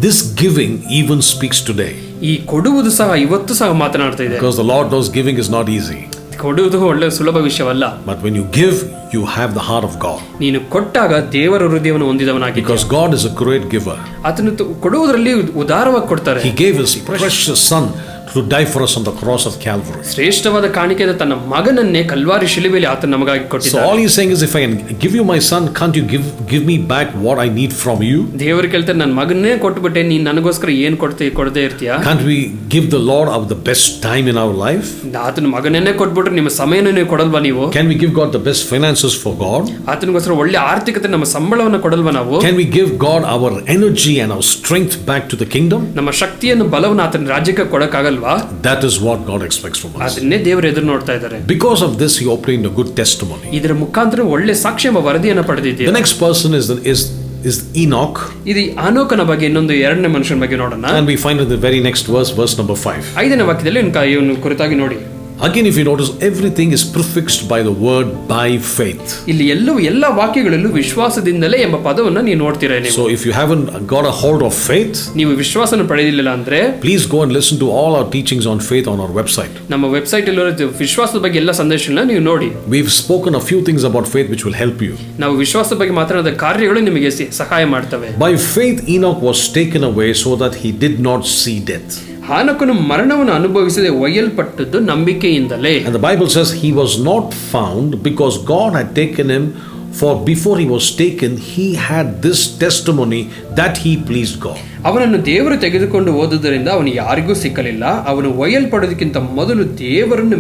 This giving even speaks today. ಈ ಕೊಡುವುದು ಸಹ ಇವತ್ತು ಸಹ ಮಾತನಾಡ್ತಾ ಇದೆ. Because the Lord knows giving is not easy. ಕೊಡುವುದು ಒಳ್ಳೆ ಸುಲಭ ವಿಷಯವಲ್ಲ. But when you give, you have the heart of God. ನೀನು ಕೊಟ್ಟಾಗ ದೇವರ ಹೃದಯವನ್ನು ಹೊಂದಿದವನಾಗಿ. Because God is a great giver. ಆತನು ಕೊಡುವುದರಲ್ಲಿ ಉದಾರವಾಗಿ ಕೊಡ್ತಾರೆ. He gave his precious son to die for us on the cross of Calvary. ಶ್ರೇಷ್ಠವಾದ ಕಾಣಿಕೆಯಾದ ತನ್ನ ಮಗನನ್ನೇ ಕಲ್ವಾರಿ ಶಿಲುಬೆಯಲ್ಲಿ ಆತನು ನಮಗಾಗಿ ಕೊಟ್ಟಿದ್ದಾನೆ. So all he's saying is, if I can give you my son, can't you give me back what I need from you? ದೇವರು ಕೇಳ್ತಾರೆ, ನನ್ನ ಮಗನ್ನೇ ಕೊಟ್ಟುಬಿಟ್ಟೆ, ನೀನು ನನಗೋಸ್ಕರ ಏನು ಕೊಡದೇ ಇರ್ತೀಯಾ? Can't we give the Lord of the best time in our life? ಆತನ ಮಗನನ್ನೇ ಕೊಟ್ಬಿಟ್ರೆ ನಿಮ್ಮ ಸಮಯನೇ ಕೊಡಲ್ವಾ ನೀವು? Can we give God the best finances for God? ಆತನಿಗೋಸ್ಕರ ಒಳ್ಳೆ ಆರ್ಥಿಕತೆ ನಮ್ಮ ಸಂಬಳವನ್ನು ಕೊಡಲ್ವಾ ನಾವು? Can we give God our energy and our strength back to the kingdom? ನಮ್ಮ ಶಕ್ತಿಯನ್ನು ಬಲವನ್ನು ಆತನ ರಾಜ್ಯಕ್ಕೆ ಕೊಡಕ್ಕಾಗಲ್ವಾ? That is what God expects from us. ಅದನ್ನೇ ದೇವರು ಎದುರು ನೋಡ್ತಾ ಇದ್ದಾರೆ. Because of this, he obtained a good testimony. ಇದರ ಮುಖಾಂತರ ಒಳ್ಳೆ ಸಾಕ್ಷ್ಯ ಎಂಬ ವರದಿಯನ್ನು ಪಡೆದಿದ್ದೀರಿ. The next person is Enoch. ಇದು ಆನೋಕನ ಬಗ್ಗೆ ಇನ್ನೊಂದು ಎರಡನೇ ಮನುಷ್ಯನ ಬಗ್ಗೆ ನೋಡೋಣ. And we find in the very next verse number 5. 5ನೇ ವಾಕ್ಯದಲ್ಲಿ ಇವನು ಕುರಿತಾಗಿ ನೋಡಿ. Again, if you notice, everything is prefixed by the word by faith. ಇಲ್ಲಿ ಎಲ್ಲ ವಾಕ್ಯಗಳಲ್ಲೂ ವಿಶ್ವಾಸದಿಂದಲೇ ಎಂಬ ಪದವನ್ನು ನೀವು ನೋಡ್ತೀರಾ ನೀವು. So if you haven't got a hold of faith, ನೀವು ವಿಶ್ವಾಸನ ಪಡೆದಿಲ್ಲ ಅಂದ್ರೆ please go and listen to all our teachings on faith on our website. ನಮ್ಮ ವೆಬ್ಸೈಟ್ ಅಲ್ಲಿ ವಿಶ್ವಾಸದ ಬಗ್ಗೆ ಎಲ್ಲ ಸಂದೇಶಗಳನ್ನ ನೀವು ನೋಡಿ. We've spoken a few things about faith which will help you. ನಾವು ವಿಶ್ವಾಸದ ಬಗ್ಗೆ ಮಾತನಾಡಿದ ಕಾರ್ಯಗಳು ನಿಮಗೆ ಸಹಾಯ ಮಾಡ್ತವೆ. By faith Enoch was taken away so that he did not see death. ಹಾನೋಕನು ಮರಣವನ್ನು ಅನುಭವಿಸದೆ ಒಯ್ಯಲ್ಪಟ್ಟದ್ದು ನಂಬಿಕೆಯಿಂದಲೇ. And the Bible says he was not found because God had taken him, for before he was taken he had this testimony that he pleased God. ಅವನನ್ನು ದೇವರು ತೆಗೆದುಕೊಂಡು ಹೋದುದರಿಂದ ಅವನು ಯಾರಿಗೂ ಸಿಕ್ಕಲಿಲ್ಲ. ಅವನು ಒಯ್ಯಲ್ಪಡೋದಕ್ಕಿಂತ ಮೊದಲು ದೇವರನ್ನು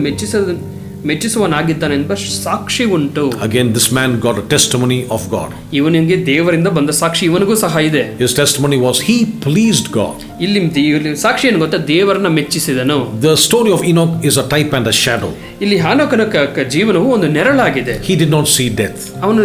ಮೆಚ್ಚಿಸುವನಾಗಿದ್ದಾನೆಂಬ ಸಾಕ್ಷಿ ಉಂಟು. Again, this man got a testimony of God. ಇವನಿಗೆ ದೇವರಿಂದ ಬಂದ ಸಾಕ್ಷಿ ಇವನಿಗೂ ಸಹ ಇದೆ. His testimony was he pleased God. ಇಲ್ಲಿ ಸಾಕ್ಷಿ ಏನು ಗೊತ್ತಾ, ದೇವರನ್ನ ಮೆಚ್ಚಿಸಿದನು. The story of Enoch is a type and a shadow. ಇಲ್ಲಿ ಹಾನೋಕನ ಜೀವನವು ಒಂದು ನೆರಳಾಗಿದೆ. He did not see death. ಅವನು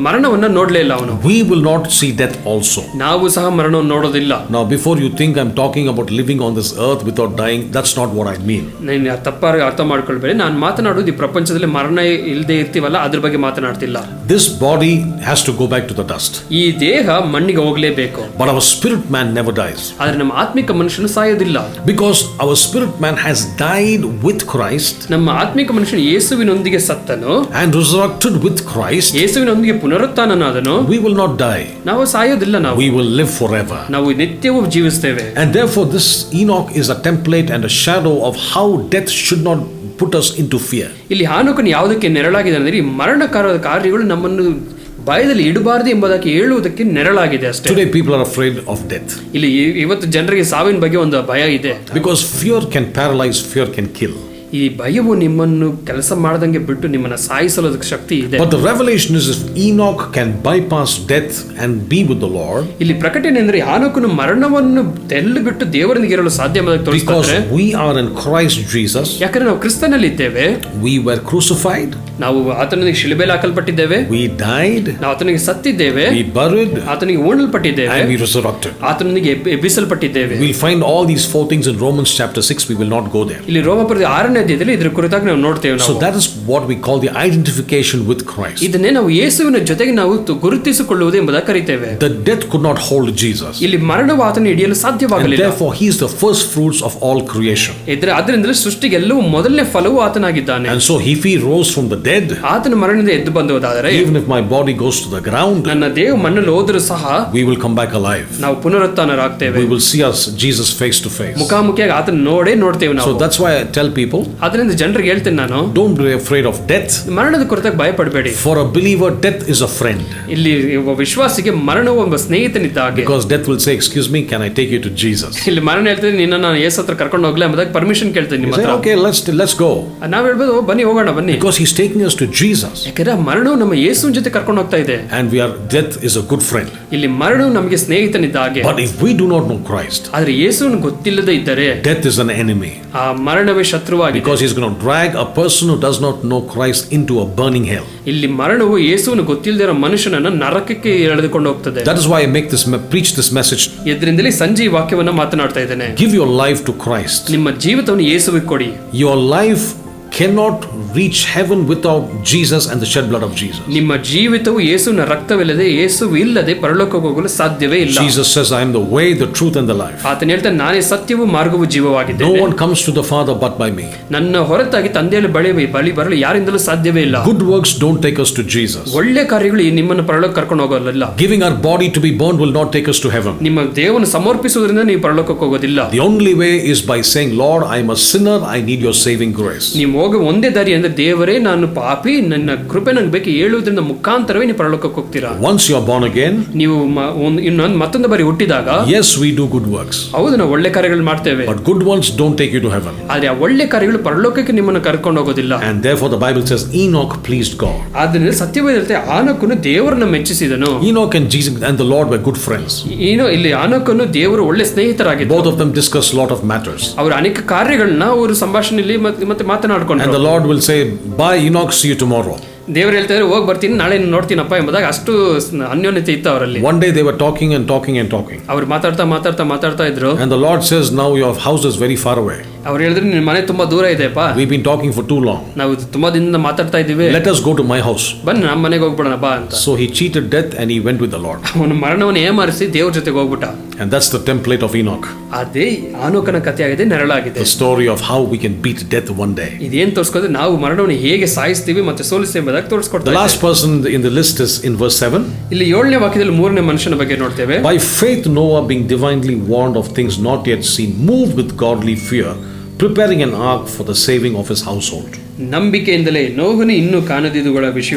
ಮರಣವನ್ನ ನೋಡಲೇ ಇಲ್ಲ ಅವನು. We will not see death also. ನಾವು ಸಹ ಮರಣವನ್ನು ನೋಡೋದಿಲ್ಲ. Now before you think I'm talking about living on this earth without dying, that's not what I mean. ನೀನು ತಪ್ಪಾಗಿ ಅರ್ಥ ಮಾಡ್ಕೊಳ್ಬೇಡಿ. ನಾನು ಮಾತನಾಡೋದು ಈ ಪ್ರಪಂಚದಲ್ಲಿ ಮರಣ ಇಲ್ಲದೆ ಇರ್ತೀವಲ್ಲ ಅದ್ರ ಬಗ್ಗೆ ಮಾತನಾಡ್ತಿಲ್ಲ. This body has to go back to the dust. ಈ ದೇಹ ಮಣ್ಣಿಗೆ ಹೋಗಲೇಬೇಕು. But our spirit man never dies. ಆದ್ರೆ ನಮ್ಮ ಆತ್ಮಿಕ ಮನುಷ್ಯನು ಸಾಯೋದಿಲ್ಲ. Because our spirit man has died with Christ. ನಮ್ಮ ಆತ್ಮಿಕ ಮನುಷ್ಯನು ಯೇಸುವಿನೊಂದಿಗೆ ಸತ್ತನು And resurrected with Christ. ಯೇಸುವಿನೊಂದಿಗೆ ಪುನರುತ್ಥಾನನಾದನು. We will not die. ನಾವು ಸಾಯೋದಿಲ್ಲ. ನಾವು We will live forever. ನಾವು ನಿತ್ಯವೂ ಜೀವಿಸ್ತೇವೆ. And therefore this Enoch is a template and a shadow of how death should not put us into fear. ಇಲ್ಲಿ ಹಾನೋಕನು ಯಾವುದಕ್ಕೆ ನೆರಳಾಗಿದೆ ಅಂದರೆ ಈ ಮರಣಕಾರದ ಕಾರ್ಯಗಳು ನಮ್ಮನ್ನು ಭಯದಲ್ಲಿ ಇಡಬಾರದು ಎಂಬುದಕ್ಕೆ ಹೇಳುವುದಕ್ಕೆ ನೆರಳಾಗಿದೆ ಅಷ್ಟೇ. Today people are afraid of death. ಇಲ್ಲಿ ಇವತ್ತು ಜನರಿಗೆ ಸಾವಿನ ಬಗ್ಗೆ ಒಂದು ಭಯ ಇದೆ. Because fear can paralyze, fear can kill. ಈ ಭಯವು ನಿಮ್ಮನ್ನು ಕೆಲಸ ಮಾಡದಂಗೆ ಬಿಟ್ಟು ನಿಮ್ಮನ್ನ ಸಾಯಿಸಲು ಶಕ್ತಿ ಇದೆ. But the revelation is if Enoch can bypass death and be with the Lord. ಇಲ್ಲಿ ಪ್ರಕಟಣೆ ಅಂದರೆ ಹಾನೋಕನು ಮರಣವನ್ನು ತೆಲ್ಲು ಬಿಟ್ಟು ದೇವರೊಂದಿಗೆ ಇರಲು ಸಾಧ್ಯ ಎಂಬುದಕ್ಕೆ ತೋರಿಸುತ್ತಾರೆ. Because we are in Christ Jesus. ಯಾಕಂದ್ರೆ ನಾವು ಕ್ರಿಸ್ತನಲ್ಲಿ ಇದ್ದೇವೆ. We were crucified. ನಾವು ಆತನಿಗೆ ಶಿಲುಬೆಯಲ್ಲಿ ಹಾಕಲ್ಪಟ್ಟಿದ್ದೇವೆ. We died. ನಾವು ಆತನಿಗೆ ಸತ್ತಿದ್ದೇವೆ. We buried. ಆತನಿಗೆ ಹೂಣಲ್ಪಟ್ಟಿದ್ದೇವೆ. And we resurrected. ಆತನಿಗೆ ಎಬ್ಬಿಸಲ್ಪಟ್ಟಿದ್ದೇವೆ. We'll find all these four things in Romans chapter 6. We will not go there. ಇಲ್ಲಿ ರೋಮಾಪುರದ 6ನೇ ಅಧ್ಯಾಯದಲ್ಲಿ ಇದ್ರ ಕುರಿತಾಗಿ ನಾವು ನೋಡ್ತೇವೆ. So that is what we call the identification with Christ. ಇದನ್ನೇ ನಾವು ಯೇಸುವಿನ ಜೊತೆಗೆ ನಾವು ಗುರುತಿಸಿಕೊಳ್ಳುವುದು ಎಂಬುದಾಗಿ ಕರೀತೇವೆ. The death could not hold Jesus. ಇಲ್ಲಿ ಮರಣವು ಆತನ ಹಿಡಿಯಲು ಸಾಧ್ಯವಾಗಲಿಲ್ಲ. Therefore he is the first fruits of all creation. ಅದರಿಂದಲೇ ಸೃಷ್ಟಿಗೆ ಎಲ್ಲವೂ ಮೊದಲನೇ ಫಲವು ಆತನಾಗಿದ್ದಾನೆ. And so if he rose from the dead, ಆತನ ಮರಣದಿಂದ ಎದ್ದು ಬಂದೋದಾದರೆ, even if my body goes to the ground, ನನ್ನ ದೇಹ ಮಣ್ಣಲ್ಲಿ ಹೋದರೂ ಸಹ we will come back alive. ನಾವು ಪುನರುತ್ಥಾನರಾಗ್ತೇವೆ. We will see us Jesus face to face. ಮುಖಾಮುಖಿಯಾಗಿ ಆತನ ನೋಡ್ತೇವೆ ನಾವು. So that's why I tell people, ಅದರಿಂದ ಜನರಿಗೆ ಹೇಳ್ತೇನೆ ನಾನು, don't be afraid of death. ಮರಣದ ಕುರಿತಾಗಿ ಭಯ ಪಡಬೇಡಿ. For a believer death is a friend. ಇಲ್ಲಿ ವಿಶ್ವಾಸಿಗೆ ಮರಣವು ಒಬ್ಬ ಸ್ನೇಹಿತನಿದ್ದ ಹಾಗೆ. Because death will say, excuse me, can I take you to Jesus? ಇಲ್ಲಿ ಮರಣ ಹೇಳ್ತೇನೆ, ನಿನ್ನ ನಾನು ಯೇಸು ಹತ್ರ ಕರ್ಕೊಂಡು ಹೋಗ್ಲಾ ಎಂಬುದಾಗಿ ಪರ್ಮಿಷನ್ ಕೇಳ್ತೇನೆ ನಿಮ್ಮ ಹತ್ರ. Okay, let's go. ನಾವು ಹೇಳ್ಬೋದು ಬನ್ನಿ ಹೋಗೋಣ ಬನ್ನಿ. Because he's taking us to Jesus. ಯಾಕಂದ್ರೆ ಮರಣವು ನಮ್ಮ ಯೇಸುವಿನ ಜೊತೆ ಕರ್ಕೊಂಡು ಹೋಗ್ತಾ ಇದೆ. And death is a good friend. ಇಲ್ಲಿ ಮರಣವು ನಮಗೆ ಸ್ನೇಹಿತನಿದ್ದ ಹಾಗೆ. But if we do not know Christ, ಆದ್ರೆ ಯೇಸುವನ್ನು ಗೊತ್ತಿಲ್ಲದೆ ಇದ್ದರೆ death is an enemy. ಆ ಮರಣವೇ ಶತ್ರುವಾಗಿದೆ. Because he's going to drag a person who does not know Christ into a burning hell. ಇಲ್ಲಿ ಮರಣವು ಯೇಸುವನ್ನು ಗೊತ್ತಿಲ್ಲದೆ ಇರೋ ಮನುಷ್ಯನನ್ನು ನರಕಕ್ಕೆ ಎಳೆದುಕೊಂಡು ಹೋಗ್ತದೆ. That is why I preach this message. ಇದರಿಂದಲೇ ಸಂಜೆ ಈ ವಾಕ್ಯವನ್ನು ಮಾತನಾಡ್ತಾ ಇದ್ದೇನೆ. Give your life to Christ. ನಿಮ್ಮ ಜೀವಿತವನ್ನು ಯೇಸುವಿಗೆ ಕೊಡಿ. Your life cannot reach heaven without Jesus and the shed blood of Jesus. ನಿಮ್ಮ ಜೀವಿತವು ಯೇಸುವಿನ ರಕ್ತವಿಲ್ಲದೆ, ಯೇಸು ಇಲ್ಲದೆ ಪರಲೋಕಕ್ಕೆ ಹೋಗಲು ಸಾಧ್ಯವೇ ಇಲ್ಲ. Jesus says, I am the way, the truth and the life. ಆತನು ಹೇಳ್ತಾನೆ, ನಾನೇ ಸತ್ಯವೂ ಮಾರ್ಗವೂ ಜೀವವಾಗಿದ್ದೇನೆ. No one comes to the Father but by me. ನನ್ನ ಹೊರತಾಗಿ ತಂದೆಯ ಬಳಿ ಬರಲು ಯಾರಿಂದಲೂ ಸಾಧ್ಯವೇ ಇಲ್ಲ. Good works don't take us to Jesus. ಒಳ್ಳೆ ಕಾರ್ಯಗಳು ನಿಮ್ಮನ್ನು ಪರಲೋಕ ಕರ್ಕೊಂಡು ಹೋಗಲ್ಲ. Giving our body to be burned will not take us to heaven. ನಿಮ್ಮ ದೇಹವನ್ನು ಸಮರ್ಪಿಸುವುದರಿಂದ ನೀವು ಪರಲೋಕಕ್ಕೆ ಹೋಗೋದಿಲ್ಲ. The only way is by saying, Lord, I am a sinner, I need your saving grace. ನೀವು ಹೋಗೋ ಒಂದೇ ದಾರಿ ಅಂದ್ರೆ, ದೇವರೇ ನಾನು ಪಾಪಿ, ನನ್ನ ಕೃಪೆ ನನಗೆ ಬೇಕು ಹೇಳುವುದರಿಂದ ಮುಖಾಂತರವೇ ನೀವು ಪರಲೋಕಕ್ಕೆ ಹೋಗ್ತೀರಾ. Once you are born again, ನೀವು ಮತ್ತೊಂದು ಬಾರಿ ಹುಟ್ಟಿದಾಗ, yes, we do good works. ಹೌದು, ನಾವು ಒಳ್ಳೆ ಕಾರ್ಯಗಳು ಮಾಡ್ತೇವೆ. But good ones don't take you to heaven. ಆದ್ರೆ ಆ ಒಳ್ಳೆ ಕಾರ್ಯಗಳು ಪರಲೋಕಕ್ಕೆ ನಿಮ್ಮನ್ನು ಕರ್ಕೊಂಡು ಹೋಗೋದಿಲ್ಲ. And therefore the Bible says Enoch pleased God. ಆದ್ದರಿಂದ ಸತ್ಯವೇದ ಆನೋಕನು ದೇವರನ್ನು ಮೆಚ್ಚಿಸಿದನು. Enoch and Jesus and the Lord were good friends. ಇಲ್ಲಿ ಆನೋಕನು ದೇವರು ಒಳ್ಳೆ ಸ್ನೇಹಿತರಾಗಿದ್ದರು. Both of them discussed a lot of matters. ಅವರು ಅನೇಕ ಕಾರ್ಯಗಳನ್ನ ಅವರು ಸಂಭಾಷಣೆಯಲ್ಲಿ ಮತ್ತೆ ಮಾತನಾಡಿಕೊಂಡರು. And the Lord will say, bye Enoch, see you tomorrow. ದೇವರು ಹೇಳ್ತಾರೆ, ಹೋಗಿ ಬರ್ತೀನಿ, ನಾಳೆ ನೋಡ್ತೀನಪ್ಪ ಎಂಬುದಾಗಿ ಅಷ್ಟು ಅನ್ಯೋನ್ಯತೆ ಇತ್ತು ಅವರಲ್ಲಿ. One day they were talking. ಅವ್ರು ಮಾತಾಡ್ತಾ ಇದ್ರು. And the Lord says, now your house is very far away. ಅವ್ರು ಹೇಳಿದ್ರು, ನಿನ್ನ ಮನೆ ತುಂಬಾ ದೂರ ಇದೆಯಪ್ಪ. We've been talking for too long. ನಾವು ತುಂಬಾ ದಿನದಿಂದ ಮಾತಾಡ್ತಾ ಇದ್ದೀವಿ. Let us go to my house. ಬನ್ನಿ ನಮ್ಮ ಮನೆಗೆ ಹೋಗ್ಬಿಡೋಣ ಬಾ ಅಂತ. So he cheated death and he went with the Lord. ಅವನು ಮರಣವನ್ನು ಏಮಾರಿಸಿ ದೇವ್ರ ಜೊತೆಗೆ ಹೋಗ್ಬಿಟ್ಟ. And that's the template of Enoch. ಅದೇ ಆನೋಕನ ಕಥೆಯಾಗಿದೆ, ನೆರಳಾಗಿದೆ. The story of how we can beat death one day. ಇದೇನ್ ತೋರಿಸ್ಕೊಂಡ್ರೆ ನಾವು ಮರಣವನ್ನು ಹೇಗೆ ಸಾಯಿಸ್ತೀವಿ ಮತ್ತೆ ಸೋಲಿಸ್ತೀವಿ ಎಂಬುದಾಗಿ ತೋರಿಸ್ಕೊಡ್ತಾರೆ. The last person in the list is in verse 7. ಇಲ್ಲಿ 7ನೇ ವಾಕ್ಯದಲ್ಲಿ 3ನೇ ಮನುಷ್ಯನ ಬಗ್ಗೆ ನೋಡ್ತೇವೆ. By faith Noah, being divinely warned of things not yet seen, moved with godly fear, preparing an ark for the saving of his household. ನಂಬಿಕೆಯಿಂದಲೇ ನೋಹನು ಇನ್ನೂ ಕಾಣದಿದ್ದುಗಳ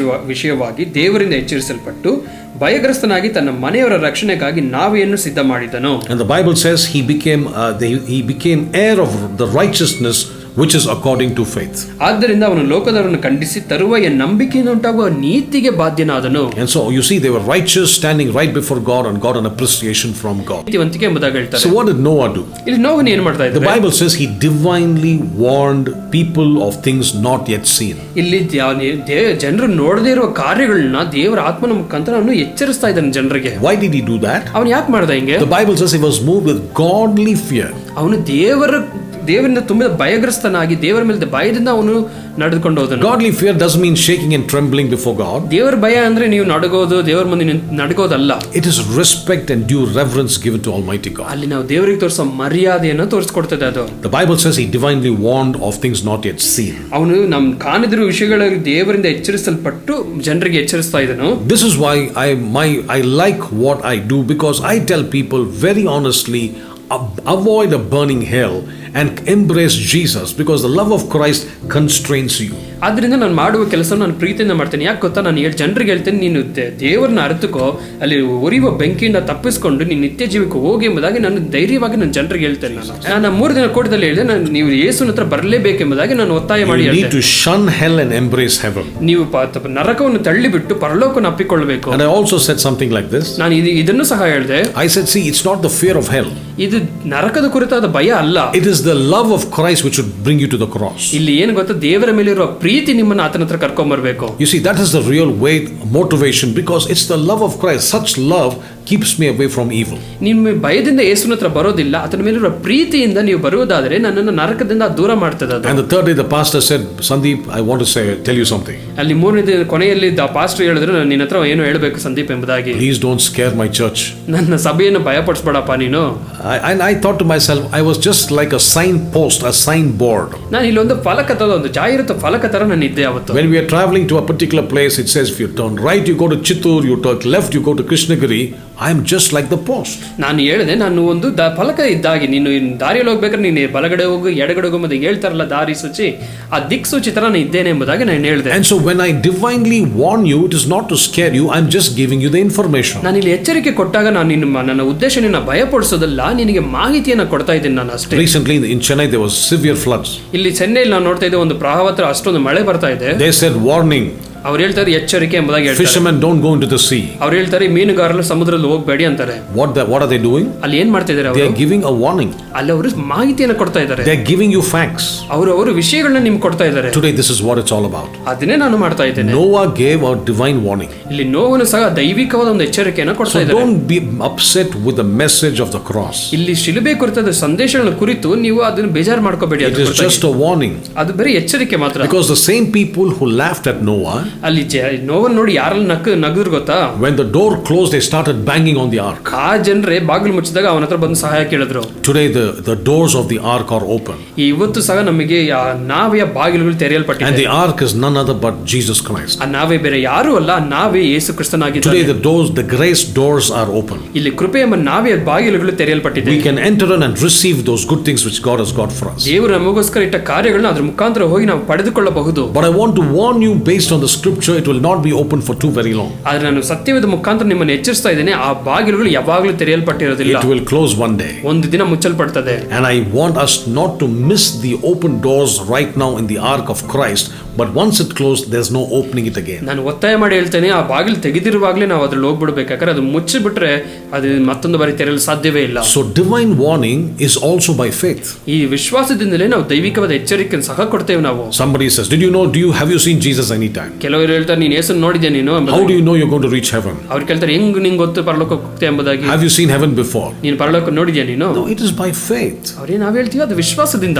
ವಿಷಯವಾಗಿ ದೇವರಿಂದ ಎಚ್ಚರಿಸಲ್ಪಟ್ಟು ಭಯಗ್ರಸ್ತನಾಗಿ ತನ್ನ ಮನೆಯವರ ರಕ್ಷಣೆಗಾಗಿ ನಾವೆಯನ್ನು ಸಿದ್ಧ ಮಾಡಿದನು. And the Bible says he became heir of the righteousness which is according to faith. ಆದ್ದರಿಂದ ಅವನು ಲೋಕದವರನ್ನು ಖಂಡಿಸಿ ತರುವಾಯ ನಂಬಿಕೆಯಿಂದ ಉಂಟಾಗುವ ನೀತಿಗೆ ಬಾಧ್ಯನಾದನು. And so you see, they were righteous, standing right before God, and got an appreciation from God. ನೀತಿವಂತಿಕೆ ಎಂಬುದಾಗಿ ಹೇಳ್ತಾರೆ. So what did Noah do? ಇಲ್ಲಿ ನೋಹನು ಏನು ಮಾಡ್ತಾ ಇದ್ದಾನೆ? The Bible says he divinely warned people of things not yet seen. ಇಲ್ಲಿ ಜನರು ನೋಡದೇ ಇರುವ ಕಾರ್ಯಗಳನ್ನ ದೇವರ ಆತ್ಮನ ಮುಖಾಂತರ ಅವನು ಎಚ್ಚರಿಸ್ತಾ ಇದ್ದಾನೆ ಜನರಿಗೆ. Why did he do that? ಅವನು ಯಾಕೆ ಮಾಡ್ದ ಹಿಂಗೆ? The Bible says he was moved with godly fear. ಅವನು ದೇವರಿಂದ ತುಂಬಿದ ಭಯಗ್ರಸ್ತನಾಗಿ ದೇವರ ಮೇಲೆ ಭಯದಿಂದ ಅವನು ನಡೆದುಕೊಂಡು ಹೋದನು. Godly fear doesn't mean shaking and trembling before God. ದೇವರ ಭಯ ಅಂದ್ರೆ ನೀವು ನಡುಗೋದು, ದೇವರ ಮುಂದೆ ನಡುಗೋದಲ್ಲ. It is respect and due reverence given to Almighty God. ಅಲ್ಲಿ ನಾವು ದೇವರಿಗೆ ತೋರಿಸೋ ಮರ್ಯಾದೆಯನ್ನು ತೋರಿಸ್ಕೊಡ್ತದೆ ಅದು. The Bible says he divinely warned of things not yet seen. ಅವನು ನಮ್ ಕಾಣದಿರುವ ವಿಷಯಗಳಿಗೆ ದೇವರಿಂದ ಎಚ್ಚರಿಸಲ್ಪಟ್ಟು ಜನರಿಗೆ ಎಚ್ಚರಿಸ್ತಾ ಇದ್ದನು. This is why I like what I do, because I tell people very honestly, avoid a burning hell and embrace Jesus, because the love of Christ constrains you. ಆದ್ರಿಂದ ನಾನು ಮಾಡುವ ಕೆಲಸ ನಾನು ಪ್ರೀತಿಯಿಂದ ಮಾಡ್ತೇನೆ. ಯಾಕೆ ಗೊತ್ತಾ, ನಾನು ಜನರಿಗೆ ಹೇಳ್ತೇನೆ, ನೀನು ದೇವರನ್ನ ಅರಿತುಕೋ, ಅಲ್ಲಿ ಉರಿಯುವ ಬೆಂಕಿಯಿಂದ ತಪ್ಪಿಸ್ಕೊಂಡು ನೀನು ನಿತ್ಯ ಜೀವಕ್ಕೆ ಹೋಗಿ ಎಂಬುದಾಗಿ ನಾನು ಧೈರ್ಯವಾಗಿ ನಾನು ಜನರಿಗೆ ಹೇಳ್ತೇನೆ. ನಾನು 3 ದಿನ ಕೋಟದಲ್ಲಿ ಹೇಳಿದೆ, ನೀವು ಯೇಸುವಿನ ಹತ್ರ ಬರಲೇಬೇಕೆಂಬುದಾಗಿ ನಾನು ಒತ್ತಾಯ ಮಾಡಿ ಹೇಳ್ತೇನೆ. You need to shun hell and embrace heaven. ನೀವು ನರಕವನ್ನು ತಳ್ಳಿಬಿಟ್ಟು ಪರಲೋಕವನ್ನು ಅಪ್ಪಿಕೊಳ್ಳಬೇಕು. And I also said something like this. ನಾನು ಇದನ್ನು ಸಹ ಹೇಳಿದೆ. I said, see, it's not the fear of hell. ಇದು ನರಕದ ಕುರಿತಾದ ಭಯ ಅಲ್ಲ. It is the love of Christ which would bring you to the cross. ಇಲ್ಲಿ ಏನು ಗೊತ್ತಾ, ದೇವರ ಮೇಲಿರುವ ಪ್ರೀತಿ ನಿಮ್ಮನ್ನ ಆತನ ಹತ್ರ ಕರ್ಕೊಂಡ್ಬರ್ಬೇಕು. You see, that is the real way, motivation, because it's the love of Christ. Such love keeps me away from evil. ನಿಮ್ಮ ಭಯದಿಂದ ಯೇಸುವಿನ ಹತ್ರ ಬರೋದಿಲ್ಲ, ಆತನ ಮೇಲಿರುವ ಪ್ರೀತಿಯಿಂದ ನೀವು ಬರುವುದಾದರೆ ನನ್ನನ್ನು ನರಕದಿಂದ ದೂರ ಮಾಡ್ತದೆ ಅದು. And the third day the pastor said, Sandeep, I want to tell you something. ಅಲ್ಲಿ ಮೂರನೇ ದಿನ ಕೊನೆಯಲ್ಲಿ ಪಾಸ್ಟರ್ ಹೇಳಿದ್ರು, ನಾನು ನಿನ್ನ ಹತ್ರ ಏನು ಹೇಳಬೇಕು ಸಂದೀಪ್ ಎಂಬುದಾಗಿ. Please don't scare my church. ನನ್ನ ಸಭೆಯನ್ನು ಭಯಪಡಿಸಬೇಡಪ್ಪ ನೀನು. I thought to myself, I was just like a sign post, a sign board. ನಾನು ಇಲ್ಲೊಂದು ಫಲಕ ತರ, ಒಂದು ಜಾಹೀರಾತು ಫಲಕ ತರ ನಾನು ಇದ್ದೆ ಅವತ್ತು. When we are traveling to a particular place, it says if you turn right you go to Chittoor, you turn left you go to Krishnagiri. I am just like the post. ನಾನು ಹೇಳಿದೆ, ನಾನು ಒಂದು ಫಲಕ ಇದ್ದಾಗಿ, ನೀನು ದಾರಿಯಲ್ಲಿ ಹೋಗ್ಬೇಕಾದ್ರೆ ನೀನು ಬಲಗಡೆ ಹೋಗು ಎಡಗಡೆ ಹೋಗು ಅಂತ ಹೇಳ್ತಾರಲ್ಲ ದಾರಿ ಸೂಚಿ, ಆ ದಿಕ್ ಸೂಚಿ ತರ ನಾನು ಇದ್ದೇನೆ ಎಂಬುದಾಗಿ ನಾನು ಹೇಳಿದೆ. And so when I divinely warn you, it is not to scare you, I am just giving you the information. ನಾನು ಇಲ್ಲಿ ಎಚ್ಚರಿಕೆ ಕೊಟ್ಟಾಗ ನಾನು ನನ್ನ ಉದ್ದೇಶ ನಿನ್ನ ಭಯಪಡಿಸೋದಲ್ಲ, ನಿನಗೆ ಮಾಹಿತಿಯನ್ನು ಕೊಡ್ತಾ ಇದ್ದೀನಿ ನಾನು ಅಷ್ಟೇ. Recently in Chennai there was severe floods. ಇಲ್ಲಿ ಚೆನ್ನೈಲಿ ನಾವು ನೋಡ್ತಾ ಇದ್ದೆ, ಒಂದು ಪ್ರವಾಹ ಅಷ್ಟೊಂದು ಮಳೆ ಬರ್ತಾ ಇದೆ. They said warning. ಅವ್ರು ಹೇಳ್ತಾರೆ ಎಚ್ಚರಿಕೆ ಎಂಬುದಾಗಿ ಹೇಳ್ತಾರೆ. Fishermen don't go into the sea. ಅವ್ರು ಹೇಳ್ತಾರೆ ಮೀನುಗಾರರು ಸಮುದ್ರದಲ್ಲಿ ಹೋಗಬೇಡಿ ಅಂತಾರೆ. What are they doing? ಅಲ್ಲಿ ಏನ್ ಮಾಡ್ತಾ ಇದ್ದಾರೆ? They are giving a warning. ಅಲ್ಲಿ ಅವರು ಮಾಹಿತಿಯನ್ನು ಕೊಡ್ತಾ ಇದ್ದಾರೆ. They are giving you facts. ಅವರು ವಿಷಯಗಳನ್ನ ನಿಮ್ಗೆ ಕೊಡ್ತಾ ಇದ್ದಾರೆ. Today this is what it's all about. ಅದನ್ನೇ ನಾನು ಮಾಡ್ತಾ ಇದ್ದೇನೆ. Noah gave a divine warning. ಇಲ್ಲಿ ನೋವನು ಸಹ ದೈವಿಕವಾದ ಒಂದು ಎಚ್ಚರಿಕೆಯನ್ನು ಕೊಡ್ತಾ ಇದ್ದಾರೆ. So don't be upset with the message of the cross. ಇಲ್ಲಿ ಶಿಲುಬೆ ಕುರಿತಾದ ಸಂದೇಶಗಳ ಕುರಿತು ನೀವು ಅದನ್ನು ಬೇಜಾರು ಮಾಡ್ಕೋಬೇಡಿ. It is just a warning. ಅದು ಬರೀ ಎಚ್ಚರಿಕೆ ಮಾತ್ರ. Because the same people who laughed at Noah, ಅಲ್ಲಿ ನೋವನ್ನು ನೋಡಿ ಯಾರಲ್ಲಿ ನಗದ್ರು ಗೊತ್ತಾ? when the door closed they started banging on the ark. ಆ ಜನರೇ ಬಾಗಿಲು ಮುಚ್ಚಿದಾಗ ಅವನ ಹತ್ರ ಬಂದು ಸಹಾಯ ಕೇಳಿದ್ರು. Today the doors of the ark are open. ಇವತ್ತು ಸಹ ನಮಗೆ ನಾವೆಯ ಬಾಗಿಲುಗಳು ತೆರೆಯಲ್ಪಟ್ಟಿದೆ. And the ark is none other but Jesus Christ. ಆ ನಾವೇ ಬೇರೆ ಯಾರು ಅಲ್ಲ, ನಾವೇ ಯೇಸು ಕ್ರಿಸ್ತನಾಗಿದ್ದಾನೆ. Today the grace doors are open. ಇಲ್ಲಿ ಕೃಪೆ ಎಂಬ ನಾವೇ ಬಾಗಿಲುಗಳು ತೆರೆಯಲ್ಪಟ್ಟಿದೆ. We can enter in and receive those good things which God has got for us. ದೇವರು ನಮಗೋಸ್ಕರ ಇಟ್ಟ ಕಾರ್ಯಗಳನ್ನು ಅದರ ಮುಖಾಂತರ ಹೋಗಿ ನಾವು ಪಡೆದುಕೊಳ್ಳಬಹುದು. But I want to warn you, based on the scripture, it will not be open for too very long. ಆದರೆ ನಾನು ಸತ್ಯವೇದ ಮುಖಾಂತರ ನಿಮ್ಮನ್ನು ಎಚ್ಚರಿಸ್ತಾ ಇದ್ದೇನೆ, ಆ ಬಾಗಿಲುಗಳು ಯಾವಾಗಲೂ ತೆರೆಯಲ್ಪಟ್ಟಿರೋದಿಲ್ಲ. It will close one day. ಒಂದು ದಿನ ಮುಚ್ಚಲ್ಪಡ್ತದೆ. And I want us not to miss the open doors right now in the ark of Christ, but once it closed there's no opening it again. ನಾನು ಒತ್ತಾಯ ಮಾಡಿ ಹೇಳ್ತೇನೆ, ಆ ಬಾಗಿಲು ತೆಗೆದಿರುವಾಗಲೇ ನಾವು ಅದ್ರಲ್ಲಿ ಹೋಗ್ಬಿಡ್ಬೇಕಾದ್ರೆ ಅದು ಮುಚ್ಚಿಬಿಟ್ರೆ ಅದು ಮತ್ತೊಂದು ಬಾರಿ ತೆರೆಯಲು ಸಾಧ್ಯವೇ ಇಲ್ಲ. So divine warning is also by faith. ಈ ವಿಶ್ವಾಸದಿಂದಲೇ ನಾವು ದೈವಿಕವಾದ ಎಚ್ಚರಿಕೆಯನ್ನು ಸಹ ಕೊಡ್ತೇವೆ ನಾವು. Somebody says, have you seen Jesus anytime? ಕೆಲವರು ಹೇಳ್ತಾರೆ, ನೀನು ಯೇಸುವನ್ನು ನೋಡಿದ್ಯಾ ನೀನು? How do you know you're going to reach heaven? ಅವ್ರು ಕೇಳ್ತಾರೆ, ಹೆಂಗ್ ನಿಂಗೆ ಗೊತ್ತು ಪರಲೋಕಕ್ಕೆ ಹೋಗ್ತೀಯ ಎಂಬುದಾಗಿ? Have you seen heaven before? ನೀನು ಪರಲೋಕ ನೋಡಿದ್ಯಾ ನೀನು? No, it is by faith. ಅವ್ರೇ ನಾವು ಹೇಳ್ತೀವಿ ಅದು ವಿಶ್ವಾಸದಿಂದ.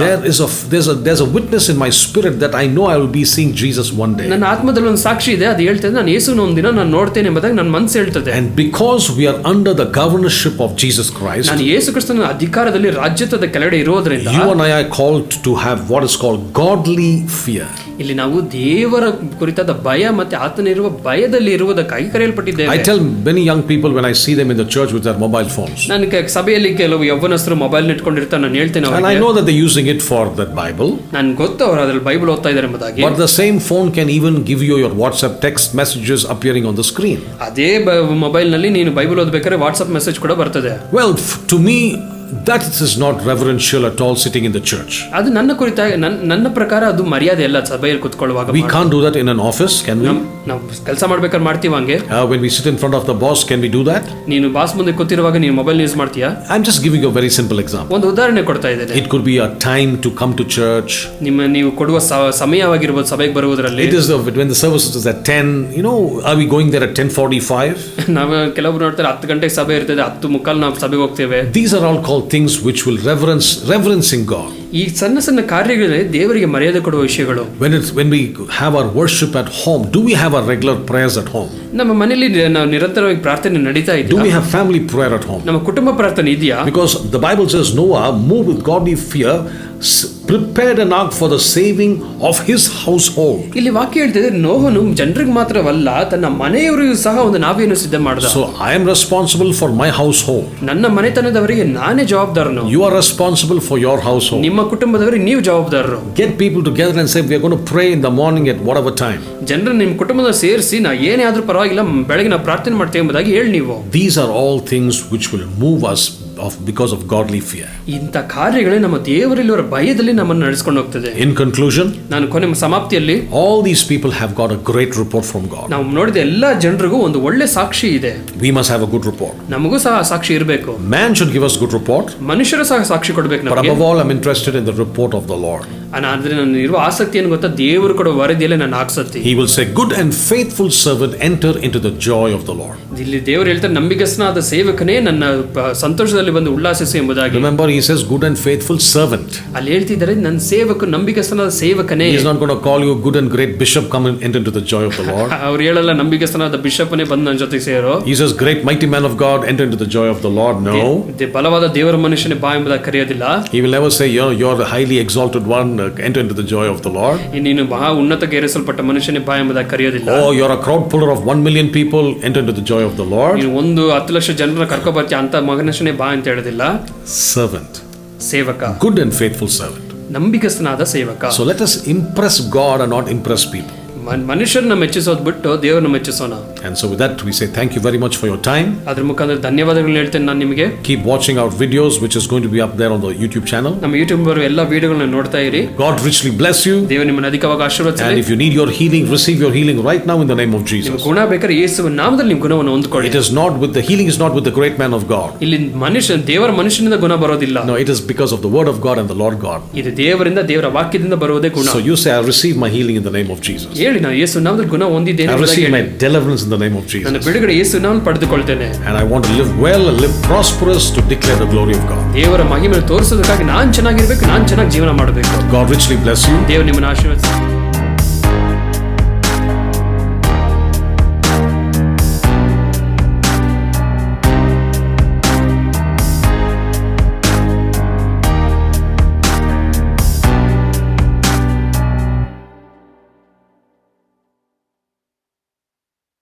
There's a witness in my spirit that I know I will be seeing Jesus one day. ನನ್ನ ಆತ್ಮದಲ್ಲಿ ಒಂದು ಸಾಕ್ಷಿ ಇದೆ, ಅದು ಹೇಳ್ತದೆ ನಾನು ಯೇಸುವನ್ನು ಒಂದು ದಿನ ನಾನು ನೋಡ್ತೇನೆ ಎಂಬುದಾಗಿ ನನ್ನ ಮನಸ್ಸು ಹೇಳ್ತದೆ. And because we are under the governorship of Jesus Christ, ನಾನು ಯೇಸು ಕ್ರಿಸ್ತನ ಅಧಿಕಾರದಲ್ಲಿ ರಾಜ್ಯದ ಕೆಳಗಡೆ ಇರೋದ್ರಿಂದ you and I are called to have what is called godly fear. ಇಲ್ಲಿ ನಾವು ದೇವರ ಕುರಿತಾದ ಭಯ ಮತ್ತೆ ಆತನಿರುವ ಭಯದಲ್ಲಿ ಇರುವುದಕ್ಕಾಗಿ ಕರೆಯಲ್ಪಟ್ಟಿದ್ದೇವೆ. I tell many young people when I see them in the church with their mobile phones. ನಾನು ಸಭೆಯಲ್ಲಿ ಕೆಲವು ಯೌವನಸ್ಥರು ಮೊಬೈಲ್ ಇಟ್ಕೊಂಡಿರ್ತಾರೆ, ನಾನು ಹೇಳ್ತೇನೆ And I know that they're using it for that Bible. ನಾನು ಗೊತ್ತು ಅವರು ಅದರಲ್ಲಿ ಬೈಬಲ್ ಓದ್ತಾ ಇದ್ದಾರೆ ಎಂಬುದಾಗಿ. But the same phone can even give you your WhatsApp text messages appearing on the screen. ಅದೇ ಮೊಬೈಲ್ ನಲ್ಲಿ ನೀನು ಬೈಬಲ್ ಓದಬೇಕಾದ್ರೆ ವಾಟ್ಸ್ಆಪ್ ಮೆಸೇಜ್ ಕೂಡ ಬರ್ತದೆ. Well, to me that is not reverential at all sitting in the church. ಅದು ನನ್ನ ಕುರಿತಾಗಿ ನನ್ನ ಪ್ರಕಾರ ಅದು ಮರ್ಯಾದೆ ಅಲ್ಲ ಸಭೆಯಲ್ಲಿ ಕೂತ್ಕೊಳ್ಳುವಾಗ. We can't do that in an office, can we? ನಾವು ಕೆಲಸ ಮಾಡ್ಬೇಕಾದ್ರೆ ಮಾಡ್ತೀವಿ ಹಂಗೆ. When we sit in front of the boss, can we do that? ನೀನು ಬಾಸ್ ಮುಂದೆ ಕೂತಿರುವಾಗ ನೀನು ಮೊಬೈಲ್ ಯೂಸ್ ಮಾಡ್ತೀಯಾ? I'm just giving you a very simple example. ಒಂದು ಉದಾಹರಣೆ ಕೊಡ್ತಾ ಇದ್ದೇನೆ. It could be a time to come to church. ನೀವು ಕೊಡುವ ಸಮಯವಾಗಿರಬಹುದು ಸಭೆಗೆ ಬರುವುದರಲ್ಲಿ. It is when the service is at 10, are we going there at 10:45? ನಾವು ಕೆಲವರು ನೋಡ್ತಾರೆ 10 ಗಂಟೆಗೆ ಸಭೆ ಇರ್ತದೆ, 10:45 ನಾವು ಸಭೆಗೆ ಹೋಗ್ತೇವೆ. These are all called things which will reverencing God. ಈ ಸಣ್ಣ ಸಣ್ಣ ಕಾರ್ಯಗಳೇ ದೇವರಿಗೆ ಮರ್ಯಾದೆ ಕೊಡುವ ವಿಷಯಗಳು. When we have our worship at home, do we have our regular prayers at home? ನಮ್ಮ ಮನೆಯಲ್ಲಿ ನಾವು ನಿರಂತರವಾಗಿ ಪ್ರಾರ್ಥನೆ ನಡೀತಾ ಇದೆಯಾ? Do we have family prayer at home? ನಮ್ಮ ಕುಟುಂಬ ಪ್ರಾರ್ಥನೆ ಇದೆಯಾ? Because the Bible says Noah moved with godly fear, prepared an ark for the saving of his household. ಇಲ್ಲಿ ವಾಕ್ಯ ಹೇಳ್ತಿದೆ, ನೋಹನು ಜನರಿಗೆ ಮಾತ್ರವಲ್ಲ ತನ್ನ ಮನೆಯವರಿಗೂ ಸಹ ಒಂದು ನಾವೆಯನ್ನು ಸಿದ್ಧ ಮಾಡಿದ. So I am responsible for my household. ನನ್ನ ಮನೆತನದವರಿಗೆ ನಾನೇ ಜವಾಬ್ದಾರನು. You are responsible for your household. ನಿಮ್ಮ ಕುಟುಂಬದವರಿಗೆ ನೀವು ಜವಾಬ್ದಾರರು. Get people together and say we are going to pray in the morning at whatever time. ಜನರು ನಿಮ್ಮ ಕುಟುಂಬದ ಸೇರಿಸಿ ನಾ ಏನೇ ಆದ್ರೂ ಪರವಾಗಿಲ್ಲ ಬೆಳಗ್ಗೆ ನಾವು ಪ್ರಾರ್ಥನೆ ಮಾಡ್ತೇವೆ ಎಂಬುದಾಗಿ ಹೇಳಿ ನೀವು. These are all things which will move us because of godly fear. ಇಂಥ ಕಾರ್ಯಗಳೇ ನಮ್ಮ ದೇವರಲ್ಲಿರುವ ಭಯದಲ್ಲಿ ನಮ್ಮನ್ನು ನಡೆಸಿಕೊಂಡು ಹೋಗ್ತದೆ. In conclusion, ನಾನು ಕೊನೆ ಸಮಾಪ್ತಿಯಲ್ಲಿ all these people have got a great report from God. ನಾವು ನೋಡಿದ ಎಲ್ಲಾ ಜನರಿಗೂ ಒಂದು ಒಳ್ಳೆ ಸಾಕ್ಷಿ ಇದೆ. We must have a good report. ನಮಗೂ ಸಹ ಸಾಕ್ಷಿ ಇರಬೇಕು. Man should give us good report. ಮನುಷ್ಯರು ಸಹ ಸಾಕ್ಷಿ ಕೊಡಬೇಕು ನಮಗೆ. But above all, I'm interested in the report of the Lord. ಆದ್ರೆ ನನ್ನ ಇರುವ ಆಸಕ್ತಿ ಏನು ಗೊತ್ತಾ, ದೇವರು ಕೊಡೋ ವರದಿಯಲ್ಲೇ ನನ್ನ ಆಸಕ್ತಿ. He will say, good and faithful servant, enter into the joy of the Lord. ಇಲ್ಲಿ ದೇವರು ಹೇಳ್ತಾರೆ, ನಂಬಿಗಸ್ತನಾದ ಸೇವಕನೇ ನನ್ನ ಸಂತೋಷದಲ್ಲಿ ಬಂದು ಉಲ್ಲಾಸಿಸು ಎಂಬುದಾಗಿ. Remember, he says good and faithful servant. ಅಲ್ಲಿ ಹೇಳ್ತಿದ್ದಾರೆ, ನನ್ನ ಸೇವಕ ನಂಬಿಗಸ್ತನಾದ ಸೇವಕನೇ. He is not going to call you good and great bishop, come and enter into the joy of the Lord. ಅವ್ರು ಹೇಳಲ್ಲ ನಂಬಿಗಸ್ತನಾದ ಬಿಷಪ್ನೇ ಬಂದು ನನ್ನ ಜೊತೆ ಸೇರೋ. He says, great mighty man of God, enter into the joy of the Lord. No. ಬಲವಾದ ದೇವರ ಮನುಷ್ಯನೇ ಬಾ ಎಂಬುದಾಗಿ ಕರೆಯೋದಿಲ್ಲ. He will never say, you're the highly exalted one, enter into the joy of the Lord. ನೀನು ಮಹಾ ಉನ್ನತಕ್ಕೇರಿಸಲ್ಪಟ್ಟ ಮನುಷ್ಯನೇ ಬಾ ಎಂಬುದಾಗಿ ಕರೆಯೋದಿಲ್ಲ. Oh, you're a crowd puller of 1 million people, enter into the joy of the Lord. ನೀನು 1,00,000 ಜನರ ಕರ್ಕೊ ಬರ್ತೀಯ ಅಂತ ಮನುಷ್ಯನೇ ಬಾ ಅಂತ ಹೇಳೋದಿಲ್ಲ. Servant. ಸೇವಕ. Good and faithful servant. ನಂಬಿಗಸ್ತನಾದ ಸೇವಕ. So let us impress God and not impress people. ಮನುಷ್ಯರನ್ನ ಮೆಚ್ಚಿಸೋದು ಬಿಟ್ಟು ದೇವರನ್ನ ಮೆಚ್ಚಿಸೋಣ. And so with that we say thank you very much for your time. ಅದ್ರ ಮುಖಾಂತರ ಧನ್ಯವಾದಗಳನ್ನ ಹೇಳ್ತೇನೆ ನಾನು ನಿಮಗೆ. Keep watching our videos which is going to be up there on the YouTube channel. ನಮ್ಮ YouTube ಬರುವ ಎಲ್ಲ ವಿಡಿಯೋಗಳನ್ನ ನೋಡ್ತಾ ಇರಿ. God richly bless you. ದೇವರು ನಿಮ್ಮನ್ನು ಅಧಿಕವಾಗಿ ಆಶೀರ್ವದಿಸಲಿ. And if you need your healing, receive your healing right now in the name of Jesus. ನಿಮಗೆ ಗುಣ ಬೇಕಾದ್ರೆ ಯೇಸುವಿನ ನಾಮದಲ್ಲಿ ನಿಮ್ಮ ಗುಣವನ್ನು ಹೊಂದಿಕೊಳ್ಳಿ. It is not with the healing is not with the great man of God. ಇಲ್ಲಿ ದೇವರ ಮನುಷ್ಯನಿಂದ ಗುಣ ಬರೋದಿಲ್ಲ. No, it is because of the word of God and the Lord God. ಇದು ದೇವರಿಂದ ದೇವರ ವಾಕ್ಯದಿಂದ ಬರುವುದೇ ಗುಣ. So you say, I receive my healing in the name of Jesus. ಹೇಳಿ, ನಾನು ಯೇಸುವಿನ ನಾಮದಲ್ಲಿ ಗುಣ ಹೊಂದಿದ್ದೇನೆ. I receive my deliverance in the name of Jesus. ನನ್ನ ಬಿಡುಗಡೆ ಯೇಸುವಿನ ನಾಮದಲ್ಲಿ ಪಡೆದುಕೊಳ್ಳುತ್ತೇನೆ. And I want to live well and live prosperous to declare the glory of God. ದೇವರ ಮಹಿಮೆಯನ್ನು ತೋರಿಸೋದಕ್ಕಾಗಿ ನಾನು ಚೆನ್ನಾಗಿರಬೇಕು, ನಾನು ಚೆನ್ನಾಗಿ ಜೀವನ ಮಾಡಬೇಕು. God richly bless you. ದೇವರು ನಿಮ್ಮನ್ನು ಆಶೀರ್ವದಿಸಲಿ.